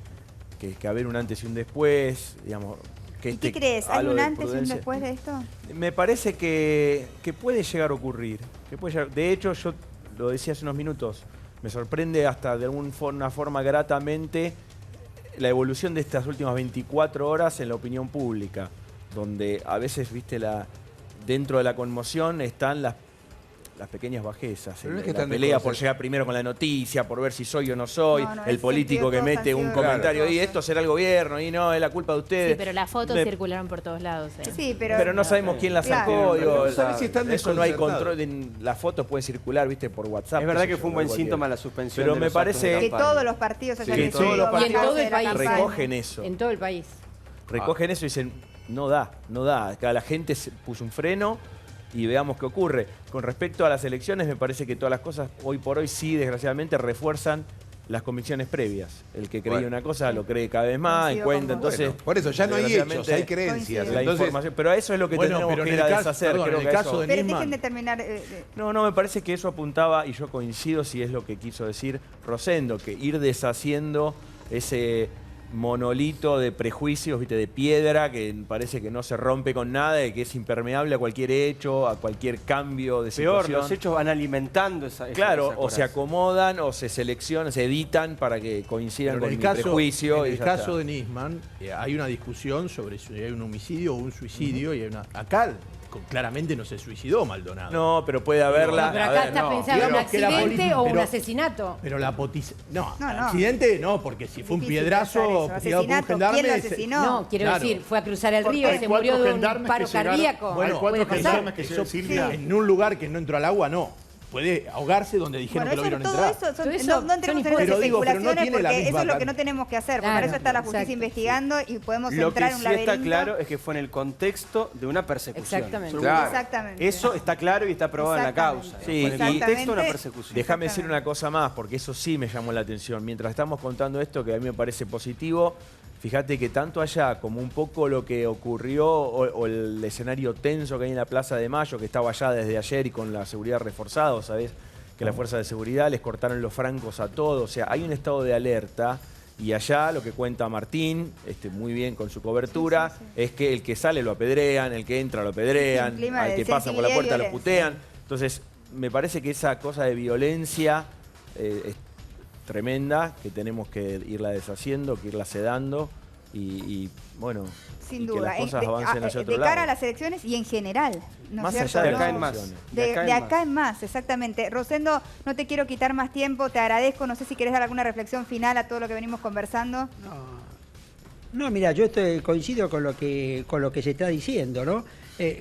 haber un antes y un después, digamos. ¿Y qué crees? ¿Hay un antes y un después de esto? Me parece que puede llegar a ocurrir. De hecho, yo lo decía hace unos minutos, me sorprende hasta de alguna forma gratamente la evolución de estas últimas 24 horas en la opinión pública, donde a veces, viste, dentro de la conmoción están las pequeñas bajezas. La pelea por llegar primero con la noticia, por ver si soy o no soy, el político que mete un comentario, y esto será el gobierno, y no, es la culpa de ustedes. Sí, pero las fotos circularon por todos lados. Sí, pero no sabemos quién las sacó. No sabes si están eso no hay control. Las fotos pueden circular, viste, por WhatsApp. Es verdad que fue un buen síntoma la suspensión. Pero me parece que todos los partidos hayan hecho. Todos los partidos en todo el país recogen eso. En todo el país. Recogen eso y dicen, no da. Acá la gente puso un freno y veamos qué ocurre. Con respecto a las elecciones, me parece que todas las cosas hoy por hoy sí, desgraciadamente, refuerzan las convicciones previas. El que creía una cosa lo cree cada vez más, encuentra. Entonces, por eso ya no hay hechos, hay creencias. La información, pero a eso es lo que tenemos que ir a deshacer. Creo que caso de pero dejen de terminar. No, me parece que eso apuntaba, y yo coincido si es lo que quiso decir Rosendo, que ir deshaciendo ese monolito de prejuicios, ¿viste? De piedra, que parece que no se rompe con nada y que es impermeable a cualquier hecho, a cualquier cambio de situación. Peor, los hechos van alimentando esa Claro, o se acomodan o se seleccionan, se editan para que coincidan con mi prejuicio. En el caso de Nisman, hay una discusión sobre si hay un homicidio o un suicidio, y hay una... Acá claramente no se suicidó Maldonado. No, pero puede haberla. No, pero acá está pensado un accidente o un asesinato. Pero la No, accidente no, porque si fue un piedrazo tirado por un gendarme... ¿Quién lo asesinó? No, quiero decir, fue a cruzar el río, se murió de un paro cardíaco. Bueno, puede pasar. En un lugar que no entró al agua, no. Puede ahogarse donde dijeron que lo vieron entrar. No entremos en esas especulaciones, porque eso es lo que no tenemos que hacer. Para eso está la justicia investigando y podemos entrar en un laberinto. Lo que sí está claro es que fue en el contexto de una persecución. Exactamente. Eso está claro y está probado en la causa. Sí, en el contexto de una persecución. Déjame decir una cosa más, porque eso sí me llamó la atención. Mientras estamos contando esto, que a mí me parece positivo, fíjate que tanto allá como un poco lo que ocurrió o el escenario tenso que hay en la Plaza de Mayo, que estaba allá desde ayer y con la seguridad reforzada, ¿sabés? Que las fuerzas de seguridad les cortaron los francos a todos. O sea, hay un estado de alerta, y allá lo que cuenta Martín, muy bien con su cobertura, es que el que sale lo apedrean, el que entra lo apedrean, al que pasa por la puerta lo putean. Entonces, me parece que esa cosa de violencia es tremenda, que tenemos que irla deshaciendo, que irla sedando y bueno, sin duda, que las cosas avancen hacia otro lado. De cara a las elecciones y en general, ¿no más es allá de acá en más. De acá en más, exactamente. Rosendo, no te quiero quitar más tiempo, te agradezco. No sé si querés dar alguna reflexión final a todo lo que venimos conversando. No, mira, yo coincido con lo que se está diciendo, ¿no?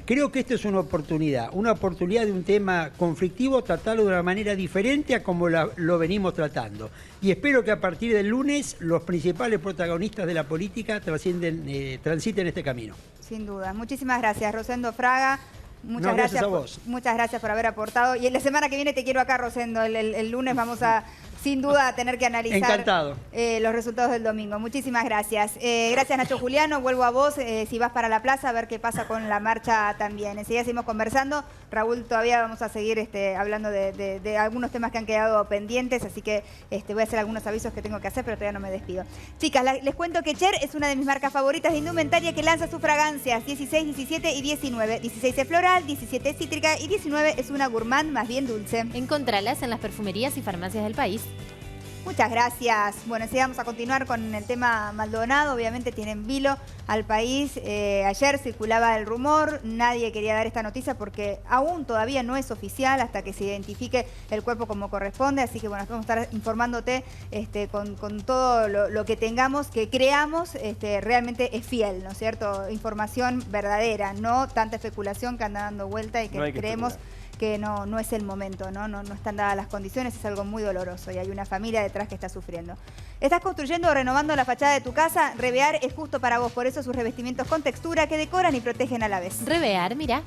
Creo que esto es una oportunidad de un tema conflictivo, tratarlo de una manera diferente a como lo venimos tratando. Y espero que a partir del lunes los principales protagonistas de la política transiten este camino. Sin duda. Muchísimas gracias, Rosendo Fraga. Muchas gracias a vos. Muchas gracias por haber aportado. Y en la semana que viene te quiero acá, Rosendo. El lunes vamos a, sin duda, tener que analizar los resultados del domingo. Muchísimas gracias. Gracias, Nacho Juliano. Vuelvo a vos. Si vas para la plaza, a ver qué pasa con la marcha también. Enseguida seguimos conversando. Raúl, todavía vamos a seguir hablando de algunos temas que han quedado pendientes, así que voy a hacer algunos avisos que tengo que hacer, pero todavía no me despido. Chicas, les cuento que Cher es una de mis marcas favoritas de indumentaria que lanza sus fragancias 16, 17 y 19. 16 es floral, 17 es cítrica y 19 es una gourmand más bien dulce. Encontralas en las perfumerías y farmacias del país. Muchas gracias. Bueno, sí, vamos a continuar con el tema Maldonado. Obviamente tiene en vilo al país. Ayer circulaba el rumor, nadie quería dar esta noticia porque aún todavía no es oficial hasta que se identifique el cuerpo como corresponde. Así que bueno, vamos a estar informándote con todo lo que tengamos, que creamos realmente es fiel, ¿no es cierto? Información verdadera, no tanta especulación que anda dando vuelta y que, no creemos que no es el momento, no están dadas las condiciones, es algo muy doloroso y hay una familia detrás que está sufriendo. ¿Estás construyendo o renovando la fachada de tu casa? Revear es justo para vos, por eso sus revestimientos con textura que decoran y protegen a la vez. Revear, mira.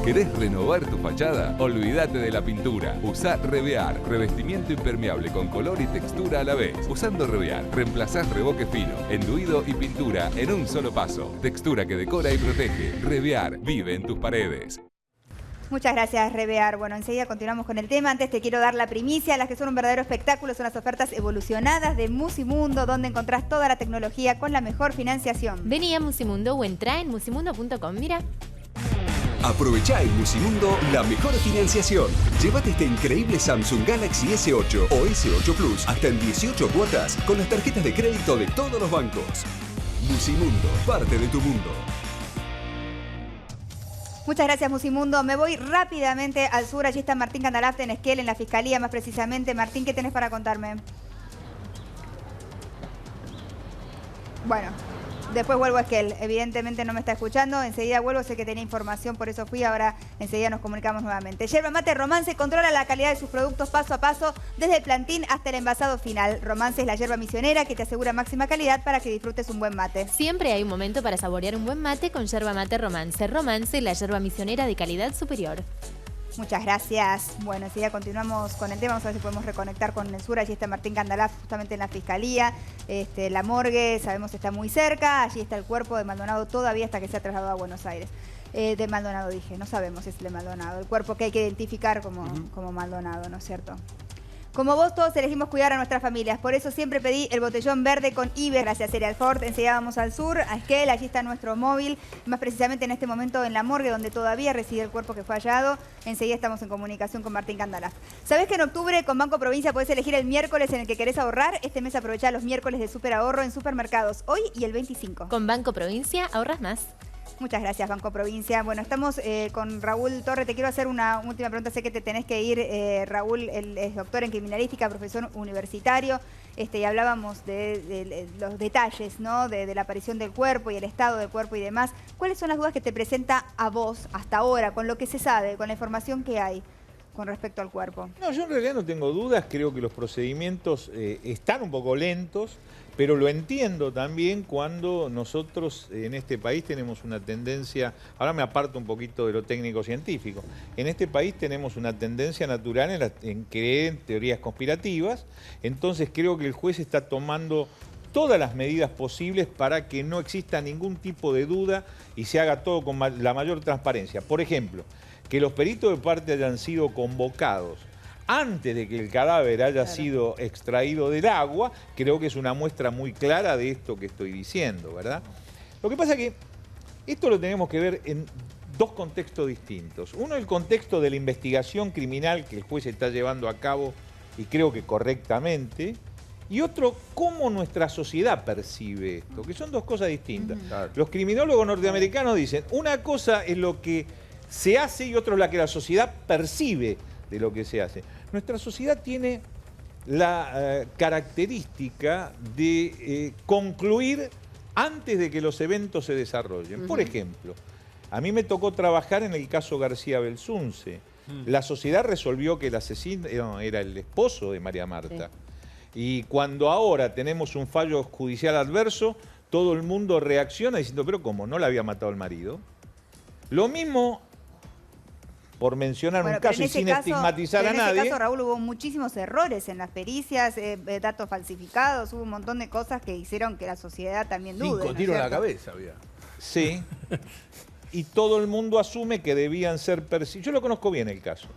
¿Querés renovar tu fachada? Olvídate de la pintura. Usa Revear, revestimiento impermeable con color y textura a la vez. Usando Revear, reemplazás reboque fino, enduido y pintura en un solo paso. Textura que decora y protege. Revear, vive en tus paredes. Muchas gracias, Revear. Bueno, enseguida continuamos con el tema. Antes te quiero dar la primicia. Las que son un verdadero espectáculo son las ofertas evolucionadas de Musimundo, donde encontrás toda la tecnología con la mejor financiación. Vení a Musimundo o entrá en musimundo.com. Mira. Aprovechá en Musimundo la mejor financiación. Llévate este increíble Samsung Galaxy S8 o S8 Plus hasta en 18 cuotas con las tarjetas de crédito de todos los bancos. Musimundo, parte de tu mundo. Muchas gracias, Musimundo. Me voy rápidamente al sur. Allí está Martín Candalafte en Esquel, en la Fiscalía más precisamente. Martín, ¿qué tenés para contarme? Bueno, después vuelvo a Esquel. Evidentemente no me está escuchando. Enseguida vuelvo, sé que tenía información, por eso fui. Ahora enseguida nos comunicamos nuevamente. Yerba Mate Romance controla la calidad de sus productos paso a paso, desde el plantín hasta el envasado final. Romance es la yerba misionera que te asegura máxima calidad para que disfrutes un buen mate. Siempre hay un momento para saborear un buen mate con Yerba Mate Romance. Romance, la yerba misionera de calidad superior. Muchas gracias. Bueno, enseguida continuamos con el tema. Vamos a ver si podemos reconectar con el sur. Allí está Martín Candalaf, justamente en la Fiscalía. La morgue, sabemos, está muy cerca. Allí está el cuerpo de Maldonado todavía hasta que sea trasladado a Buenos Aires. De Maldonado dije, no sabemos si es de Maldonado. El cuerpo que hay que identificar como Maldonado, ¿no es cierto? Como vos, todos elegimos cuidar a nuestras familias. Por eso siempre pedí el botellón verde con Iber. Gracias, Cereal Ford. Enseguida vamos al sur, a Esquel. Allí está nuestro móvil. Más precisamente en este momento en la morgue, donde todavía reside el cuerpo que fue hallado. Enseguida estamos en comunicación con Martín Candalaf. ¿Sabés que en octubre con Banco Provincia podés elegir el miércoles en el que querés ahorrar? Este mes aprovechá los miércoles de super ahorro en supermercados. Hoy y el 25. Con Banco Provincia ahorras más. Muchas gracias, Banco Provincia. Bueno, estamos con Raúl Torre. Te quiero hacer una última pregunta. Sé que te tenés que ir. Raúl, él es doctor en criminalística, profesor universitario. Y hablábamos de los detalles, ¿no? De la aparición del cuerpo y el estado del cuerpo y demás. ¿Cuáles son las dudas que te presenta a vos hasta ahora, con lo que se sabe, con la información que hay con respecto al cuerpo? No, yo en realidad no tengo dudas. Creo que los procedimientos están un poco lentos. Pero lo entiendo también cuando nosotros en este país tenemos una tendencia, ahora me aparto un poquito de lo técnico-científico, en este país tenemos una tendencia natural en creer en teorías conspirativas, entonces creo que el juez está tomando todas las medidas posibles para que no exista ningún tipo de duda y se haga todo con la mayor transparencia. Por ejemplo, que los peritos de parte hayan sido convocados antes de que el cadáver haya sido extraído del agua, creo que es una muestra muy clara de esto que estoy diciendo, ¿verdad? Lo que pasa es que esto lo tenemos que ver en dos contextos distintos. Uno, el contexto de la investigación criminal que el juez está llevando a cabo, y creo que correctamente, y otro, cómo nuestra sociedad percibe esto, que son dos cosas distintas. Claro. Los criminólogos norteamericanos dicen, una cosa es lo que se hace y otra es la que la sociedad percibe de lo que se hace. Nuestra sociedad tiene la característica de concluir antes de que los eventos se desarrollen. Por ejemplo, a mí me tocó trabajar en el caso García Belsunce. La sociedad resolvió que el asesino era el esposo de María Marta. Sí. Y cuando ahora tenemos un fallo judicial adverso, todo el mundo reacciona diciendo, pero ¿cómo? ¿No la había matado el marido? Lo mismo, por mencionar un caso y sin estigmatizar a nadie. En ese caso, Raúl, hubo muchísimos errores en las pericias, datos falsificados, hubo un montón de cosas que hicieron que la sociedad también dude. 5 tiros en la cabeza había. Sí. Y todo el mundo asume que debían ser perseguidos. Yo lo conozco bien el caso.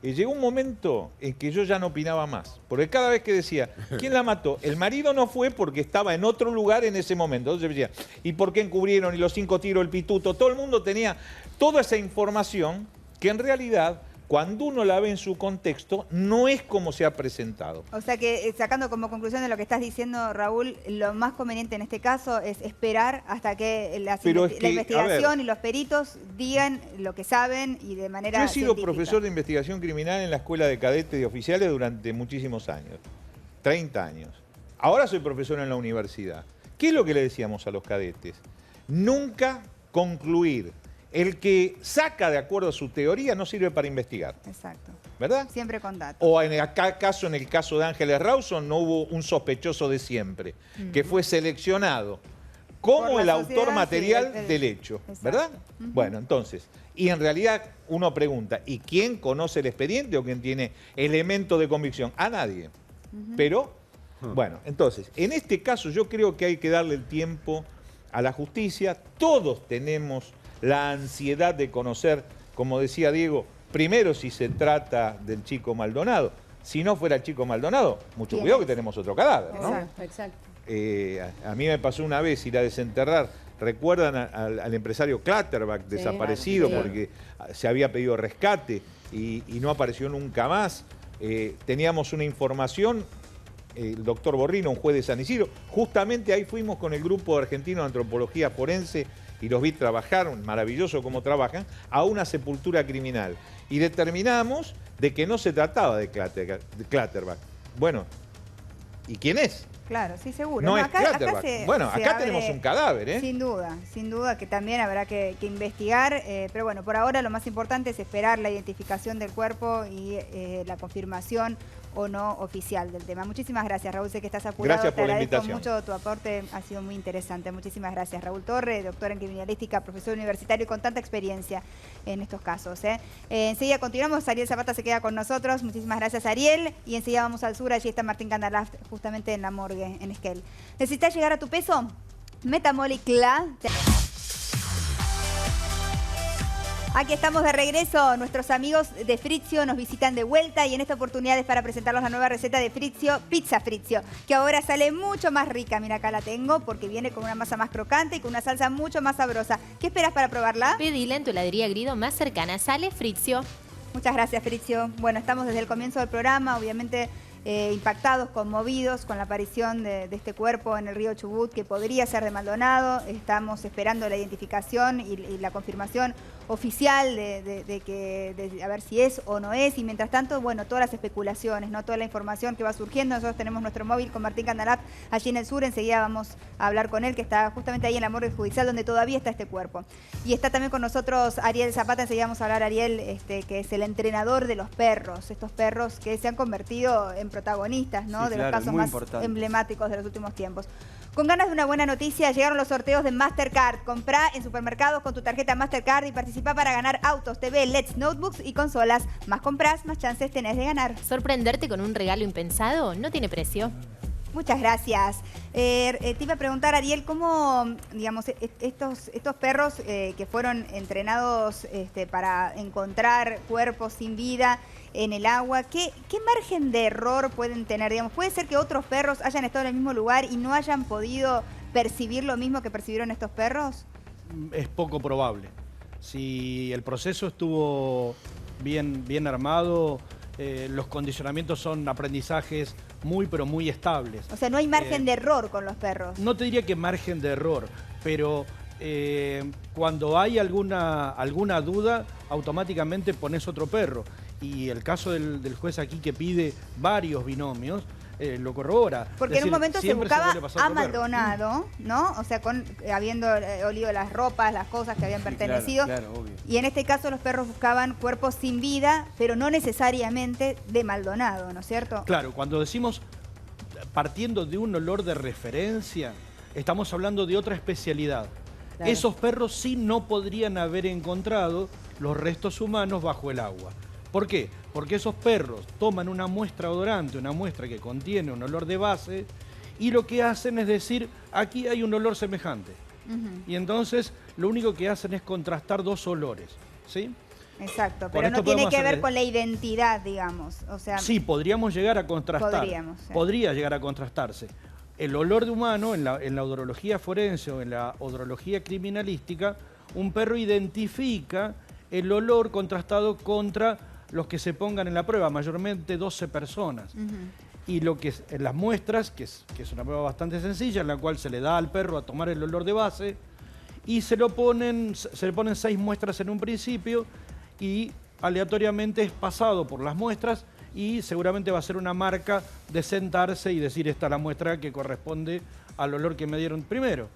Llegó un momento en que yo ya no opinaba más. Porque cada vez que decía, ¿quién la mató? El marido no fue porque estaba en otro lugar en ese momento. Entonces decía, ¿y por qué encubrieron? Y los 5 tiros, el pituto. Todo el mundo tenía toda esa información que en realidad cuando uno la ve en su contexto, no es como se ha presentado. O sea que, sacando como conclusión de lo que estás diciendo, Raúl, lo más conveniente en este caso es esperar hasta que la investigación y los peritos digan lo que saben y de manera Yo he sido científica. profesor de investigación criminal en la Escuela de Cadetes y Oficiales durante muchísimos años, 30 años. Ahora soy profesor en la universidad. ¿Qué es lo que le decíamos a los cadetes? Nunca concluir. El que saca de acuerdo a su teoría no sirve para investigar. Exacto. ¿Verdad? Siempre con datos. O en el caso de Ángeles Rawson no hubo un sospechoso de siempre, que fue seleccionado como el autor material del hecho. ¿Verdad? Bueno, entonces, y en realidad uno pregunta, ¿y quién conoce el expediente o quién tiene elemento de convicción? A nadie. Pero, bueno, entonces, en este caso yo creo que hay que darle el tiempo a la justicia. Todos tenemos la ansiedad de conocer, como decía Diego, primero si se trata del chico Maldonado. Si no fuera el chico Maldonado, mucho cuidado que tenemos otro cadáver, ¿no? Exacto, exacto. A mí me pasó una vez ir a desenterrar, ¿recuerdan al empresario Clatterback desaparecido porque se había pedido rescate y no apareció nunca más? Teníamos una información, el doctor Borrino, un juez de San Isidro, justamente ahí fuimos con el grupo argentino de antropología forense y los vi trabajar, maravilloso cómo trabajan, a una sepultura criminal. Y determinamos de que no se trataba de Clatterback. Bueno, ¿y quién es? Claro, sí, seguro. No, No, es acá Clatterback. Bueno, acá tenemos un cadáver, ¿eh? Sin duda que también habrá que investigar. Pero bueno, por ahora lo más importante es esperar la identificación del cuerpo y la confirmación o no oficial del tema. Muchísimas gracias, Raúl. Sé que estás apurado. Gracias por la la invitación. invitación. Mucho tu aporte, ha sido muy interesante. Muchísimas gracias, Raúl Torre, doctor en criminalística, profesor universitario y con tanta experiencia en estos casos. Enseguida continuamos. Ariel Zapata se queda con nosotros. Muchísimas gracias, Ariel. Y enseguida vamos al sur. Allí está Martín Candalaf, justamente en la morgue, en Esquel. ¿Necesitas llegar a tu peso? Metamolic-La. Aquí estamos de regreso, nuestros amigos de Fritzio nos visitan de vuelta y en esta oportunidad es para presentarles la nueva receta de Fritzio, pizza Fritzio, que ahora sale mucho más rica. Mira, acá la tengo porque viene con una masa más crocante y con una salsa mucho más sabrosa. ¿Qué esperas para probarla? Pedila en tu heladería Grido más cercana. Sale Fritzio. Muchas gracias, Fritzio. Bueno, estamos desde el comienzo del programa, obviamente impactados, conmovidos con la aparición de este cuerpo en el río Chubut que podría ser de Maldonado. Estamos esperando la identificación y la confirmación oficial de a ver si es o no es. Y mientras tanto, bueno, todas las especulaciones, ¿no? Toda la información que va surgiendo. Nosotros tenemos nuestro móvil con Martín Candalaf allí en el sur. Enseguida vamos a hablar con él, que está justamente ahí en la morgue judicial donde todavía está este cuerpo. Y está también con nosotros Ariel Zapata. Enseguida vamos a hablar, Ariel, que es el entrenador de los perros. Estos perros que se han convertido en protagonistas, ¿no? Sí, de claro, los casos muy más importantes. emblemáticos de los últimos tiempos. Con ganas de una buena noticia, llegaron los sorteos de Mastercard. Comprá en supermercados con tu tarjeta Mastercard y participa para ganar autos, TV, LEDs, notebooks y consolas. Más comprás, más chances tenés de ganar. ¿Sorprenderte con un regalo impensado? No tiene precio. Muchas gracias. Te iba a preguntar, Ariel, ¿cómo, digamos, estos perros que fueron entrenados para encontrar cuerpos sin vida en el agua, ¿qué margen de error pueden tener? Digamos, ¿puede ser que otros perros hayan estado en el mismo lugar y no hayan podido percibir lo mismo que percibieron estos perros? Es poco probable. Si el proceso estuvo bien armado, los condicionamientos son aprendizajes pero muy estables. O sea, no hay margen de error con los perros. No te diría que margen de error, pero cuando hay alguna duda, automáticamente pones otro perro. Y el caso del juez aquí que pide varios binomios, lo corrobora. Porque en un momento se buscaba a Maldonado, ¿no? O sea, habiendo olido las ropas, las cosas que habían pertenecido. Claro, obvio. Y en este caso los perros buscaban cuerpos sin vida, pero no necesariamente de Maldonado, ¿no es cierto? Claro, cuando decimos partiendo de un olor de referencia, estamos hablando de otra especialidad. Claro. Esos perros sí no podrían haber encontrado los restos humanos bajo el agua. ¿Por qué? Porque esos perros toman una muestra odorante, una muestra que contiene un olor de base, y lo que hacen es decir, aquí hay un olor semejante. Y entonces lo único que hacen es contrastar dos olores, ¿sí? Exacto, pero no tiene que ver con la identidad, digamos. O sea, sí, podríamos llegar a contrastar. Podría llegar a contrastarse. El olor de humano, en la odorología forense o en la odorología criminalística, un perro identifica el olor contrastado contra los que se pongan en la prueba, mayormente 12 personas. Y lo que en las muestras, que es una prueba bastante sencilla, en la cual se le da al perro a tomar el olor de base, y se le ponen 6 muestras en un principio, y aleatoriamente es pasado por las muestras, y seguramente va a ser una marca de sentarse y decir, esta es la muestra que corresponde al olor que me dieron primero.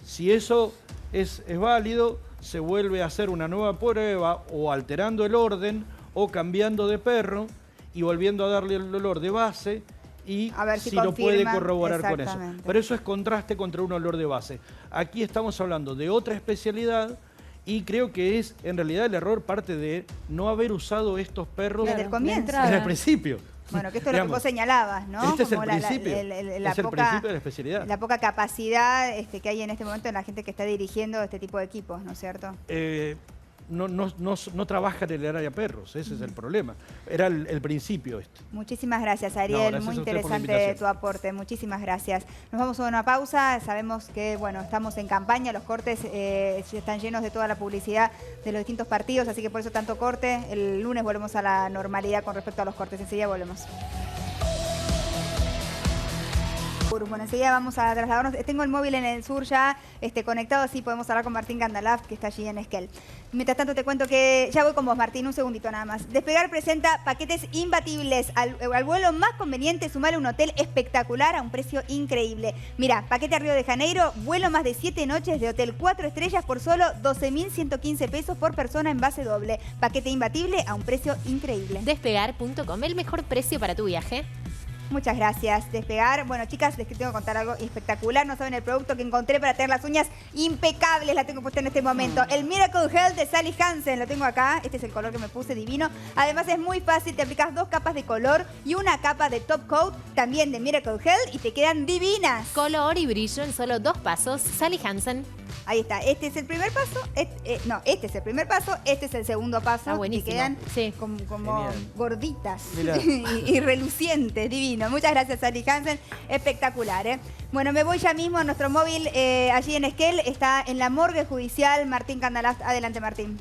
Si eso es válido, se vuelve a hacer una nueva prueba, o alterando el orden, o cambiando de perro, y volviendo a darle el olor de base, y a ver si lo puede corroborar con eso. Pero eso es contraste contra un olor de base. Aquí estamos hablando de otra especialidad, y creo que es, en realidad, el error parte de no haber usado estos perros desde el comienzo. Desde el principio. Bueno, que esto es lo que vos señalabas, ¿no? Este es el Como principio. Es el principio de la especialidad. La poca capacidad que hay en este momento en la gente que está dirigiendo este tipo de equipos, ¿no es cierto? No trabajan en el área perros, ese es el problema. Era el principio esto. Muchísimas gracias, Ariel. Gracias muy interesante tu aporte. Muchísimas gracias. Nos vamos a una pausa. Sabemos que, bueno, estamos en campaña. Los cortes están llenos de toda la publicidad de los distintos partidos, así que por eso tanto corte. El lunes volvemos a la normalidad con respecto a los cortes. Enseguida volvemos. Bueno, enseguida vamos a trasladarnos. Tengo el móvil en el sur ya conectado, así podemos hablar con Martín Gandalaf, que está allí en Esquel. Mientras tanto te cuento que ya voy con vos, Martín, un segundito nada más. Despegar presenta paquetes imbatibles. Al vuelo más conveniente, sumale un hotel espectacular a un precio increíble. Mira, paquete a Río de Janeiro, vuelo más de 7 noches de hotel 4 estrellas por solo 12.115 pesos por persona en base doble. Paquete imbatible a un precio increíble. Despegar.com, el mejor precio para tu viaje. Muchas gracias, Despegar. Bueno, chicas, les tengo que contar algo espectacular. No saben el producto que encontré para tener las uñas impecables. La tengo puesta en este momento. El Miracle Health de Sally Hansen. Lo tengo acá. Este es el color que me puse, divino. Además es muy fácil. Te aplicas 2 capas de color y una capa de top coat también de Miracle Health y te quedan divinas. Color y brillo en solo 2 pasos. Sally Hansen. Ahí está. Este es el primer paso. Este es el primer paso. Este es el segundo paso. Buenísimo. Que quedan como gorditas y relucientes, divino. Muchas gracias, Sally Hansen. Espectacular, ¿eh? Bueno, me voy ya mismo a nuestro móvil allí en Esquel. Está en la morgue judicial Martín Gandalaf. Adelante, Martín.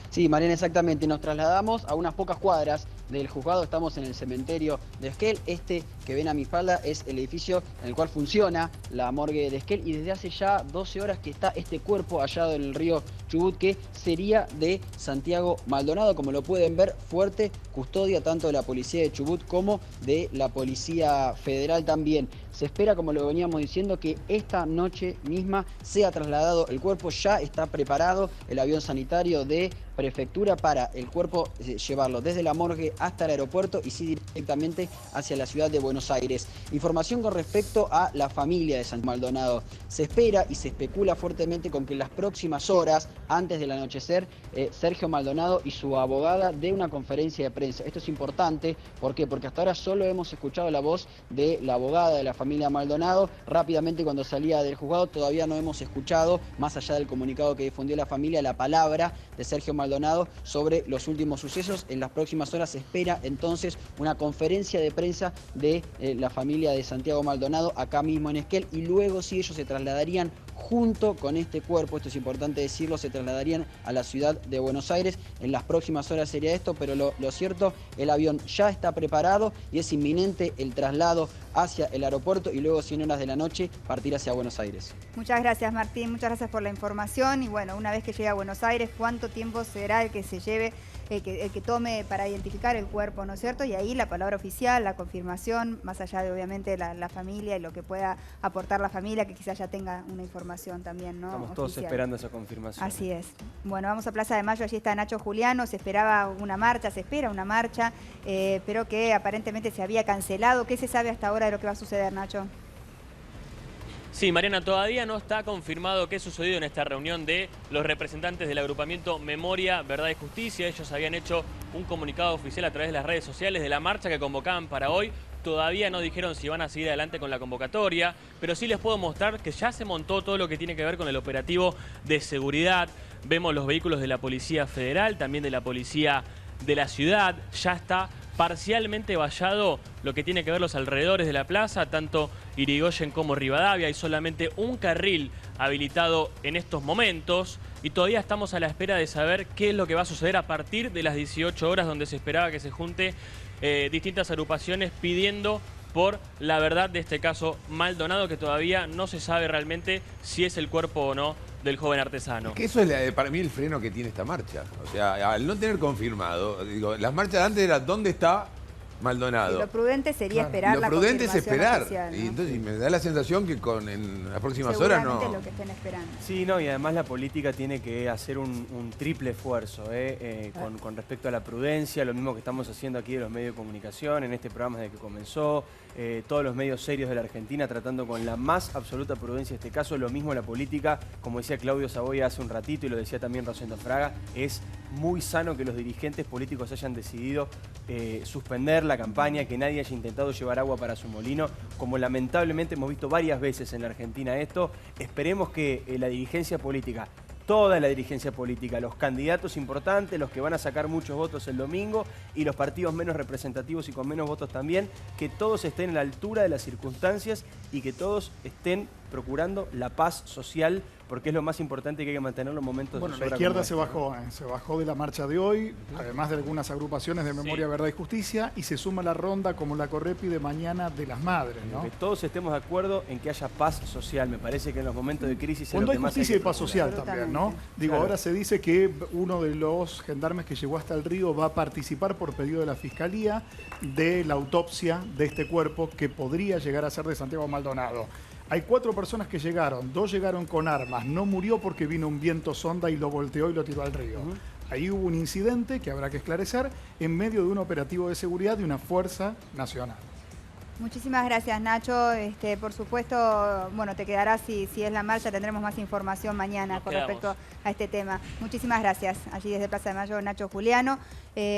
Sí, Mariana, exactamente. Nos trasladamos a unas pocas cuadras del juzgado. Estamos en el cementerio de Esquel. Este que ven a mi espalda es el edificio en el cual funciona la morgue de Esquel, y desde hace ya 12 horas que está este cuerpo hallado en el río Chubut, que sería de Santiago Maldonado. Como lo pueden ver, fuerte custodia tanto de la policía de Chubut como de la policía federal también. Se espera, como lo veníamos diciendo, que esta noche misma sea trasladado el cuerpo. Ya está preparado el avión sanitario de prefectura para el cuerpo llevarlo desde la morgue hasta el aeropuerto y sí directamente hacia la ciudad de Buenos Aires. Información con respecto a la familia de Santiago Maldonado. Se espera y se especula fuertemente con que en las próximas horas, antes del anochecer, Sergio Maldonado y su abogada den una conferencia de prensa. Esto es importante, ¿por qué? Porque hasta ahora solo hemos escuchado la voz de la abogada de la familia Maldonado. Rápidamente, cuando salía del juzgado, todavía no hemos escuchado, más allá del comunicado que difundió la familia, la palabra de Sergio Maldonado sobre los últimos sucesos. En las próximas horas se espera entonces una conferencia de prensa de la familia de Santiago Maldonado acá mismo en Esquel, y luego sí ellos se trasladarían junto con este cuerpo, esto es importante decirlo, se trasladarían a la ciudad de Buenos Aires. En las próximas horas sería esto, pero lo cierto, el avión ya está preparado y es inminente el traslado hacia el aeropuerto y luego 100 horas de la noche partir hacia Buenos Aires. Muchas gracias, Martín, muchas gracias por la información. Y bueno, una vez que llegue a Buenos Aires, ¿cuánto tiempo será el que se lleve, el que tome para identificar el cuerpo, ¿no es cierto? Y ahí la palabra oficial, la confirmación, más allá de obviamente la familia y lo que pueda aportar la familia, que quizás ya tenga una información también, ¿no? Estamos todos esperando esa confirmación. Así es. Bueno, vamos a Plaza de Mayo, allí está Nacho Juliano. Se esperaba una marcha, se espera una marcha, pero que aparentemente se había cancelado. ¿Qué se sabe hasta ahora de lo que va a suceder, Nacho? Sí, Mariana, todavía no está confirmado qué ha sucedido en esta reunión de los representantes del agrupamiento Memoria, Verdad y Justicia. Ellos habían hecho un comunicado oficial a través de las redes sociales de la marcha que convocaban para hoy. Todavía no dijeron si van a seguir adelante con la convocatoria, pero sí les puedo mostrar que ya se montó todo lo que tiene que ver con el operativo de seguridad. Vemos los vehículos de la Policía Federal, también de la Policía de la Ciudad. Ya está parcialmente vallado lo que tiene que ver los alrededores de la plaza, tanto Irigoyen como Rivadavia. Hay solamente un carril habilitado en estos momentos. y todavía estamos a la espera de saber qué es lo que va a suceder a partir de las 18 horas, donde se esperaba que se junte distintas agrupaciones pidiendo por la verdad de este caso Maldonado, que todavía no se sabe realmente si es el cuerpo o no del joven artesano. Que eso es para mí el freno que tiene esta marcha. O sea, al no tener confirmado, digo, las marchas de antes era ¿dónde está Maldonado? Y lo prudente sería esperar lo la prudente es esperar. oficial, ¿no? Y entonces me da la sensación que en las próximas horas no. Es lo que estén esperando. Sí, no, y además la política tiene que hacer un triple esfuerzo con respecto a la prudencia, lo mismo que estamos haciendo aquí de los medios de comunicación, en este programa desde que comenzó, todos los medios serios de la Argentina tratando con la más absoluta prudencia este caso, lo mismo la política, como decía Claudio Saboya hace un ratito y lo decía también Rosendo Fraga, es muy sano que los dirigentes políticos hayan decidido suspender la campaña, que nadie haya intentado llevar agua para su molino, como lamentablemente hemos visto varias veces en la Argentina esto. Esperemos que la dirigencia política, toda la dirigencia política, los candidatos importantes, los que van a sacar muchos votos el domingo y los partidos menos representativos y con menos votos también, que todos estén a la altura de las circunstancias y que todos estén procurando la paz social, porque es lo más importante que hay que mantener los momentos de la izquierda se bajó de la marcha de hoy, además de algunas agrupaciones de Memoria, Verdad y Justicia, y se suma la ronda como la Correpi de mañana de las madres, ¿no? Que todos estemos de acuerdo en que haya paz social, me parece que en los momentos de crisis... Cuando hay más justicia y paz social también, ¿no? Digo, claro. Ahora se dice que uno de los gendarmes que llegó hasta el río va a participar por pedido de la Fiscalía de la autopsia de este cuerpo que podría llegar a ser de Santiago Maldonado. Hay 4 personas que llegaron, 2 llegaron con armas, no murió porque vino un viento sonda y lo volteó y lo tiró al río. Ahí hubo un incidente que habrá que esclarecer en medio de un operativo de seguridad de una fuerza nacional. Muchísimas gracias, Nacho. Por supuesto, bueno, te quedarás si es la marcha, tendremos más información mañana con respecto a este tema. Muchísimas gracias. Allí desde Plaza de Mayo, Nacho Juliano.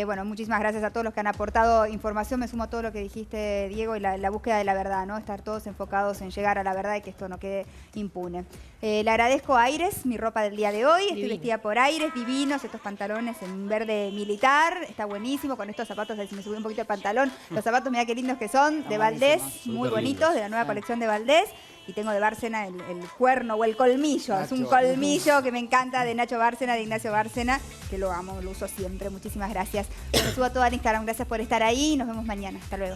Bueno, muchísimas gracias a todos los que han aportado información. Me sumo a todo lo que dijiste, Diego, y la búsqueda de la verdad, ¿no? Estar todos enfocados en llegar a la verdad y que esto no quede impune. Le agradezco a Aires, mi ropa del día de hoy. Estoy vestida por Aires, divinos, estos pantalones en verde militar. Está buenísimo, con estos zapatos, me subí un poquito el pantalón. Los zapatos, mirá qué lindos que son, de Valdés, muy bonitos, de la nueva colección de Valdés. Y tengo de Bárcena el cuerno o el colmillo. Nacho. Es un colmillo que me encanta de Nacho Bárcena, de Ignacio Bárcena, que lo amo, lo uso siempre. Muchísimas gracias. Lo subo a todo al Instagram. Gracias por estar ahí. Nos vemos mañana. Hasta luego.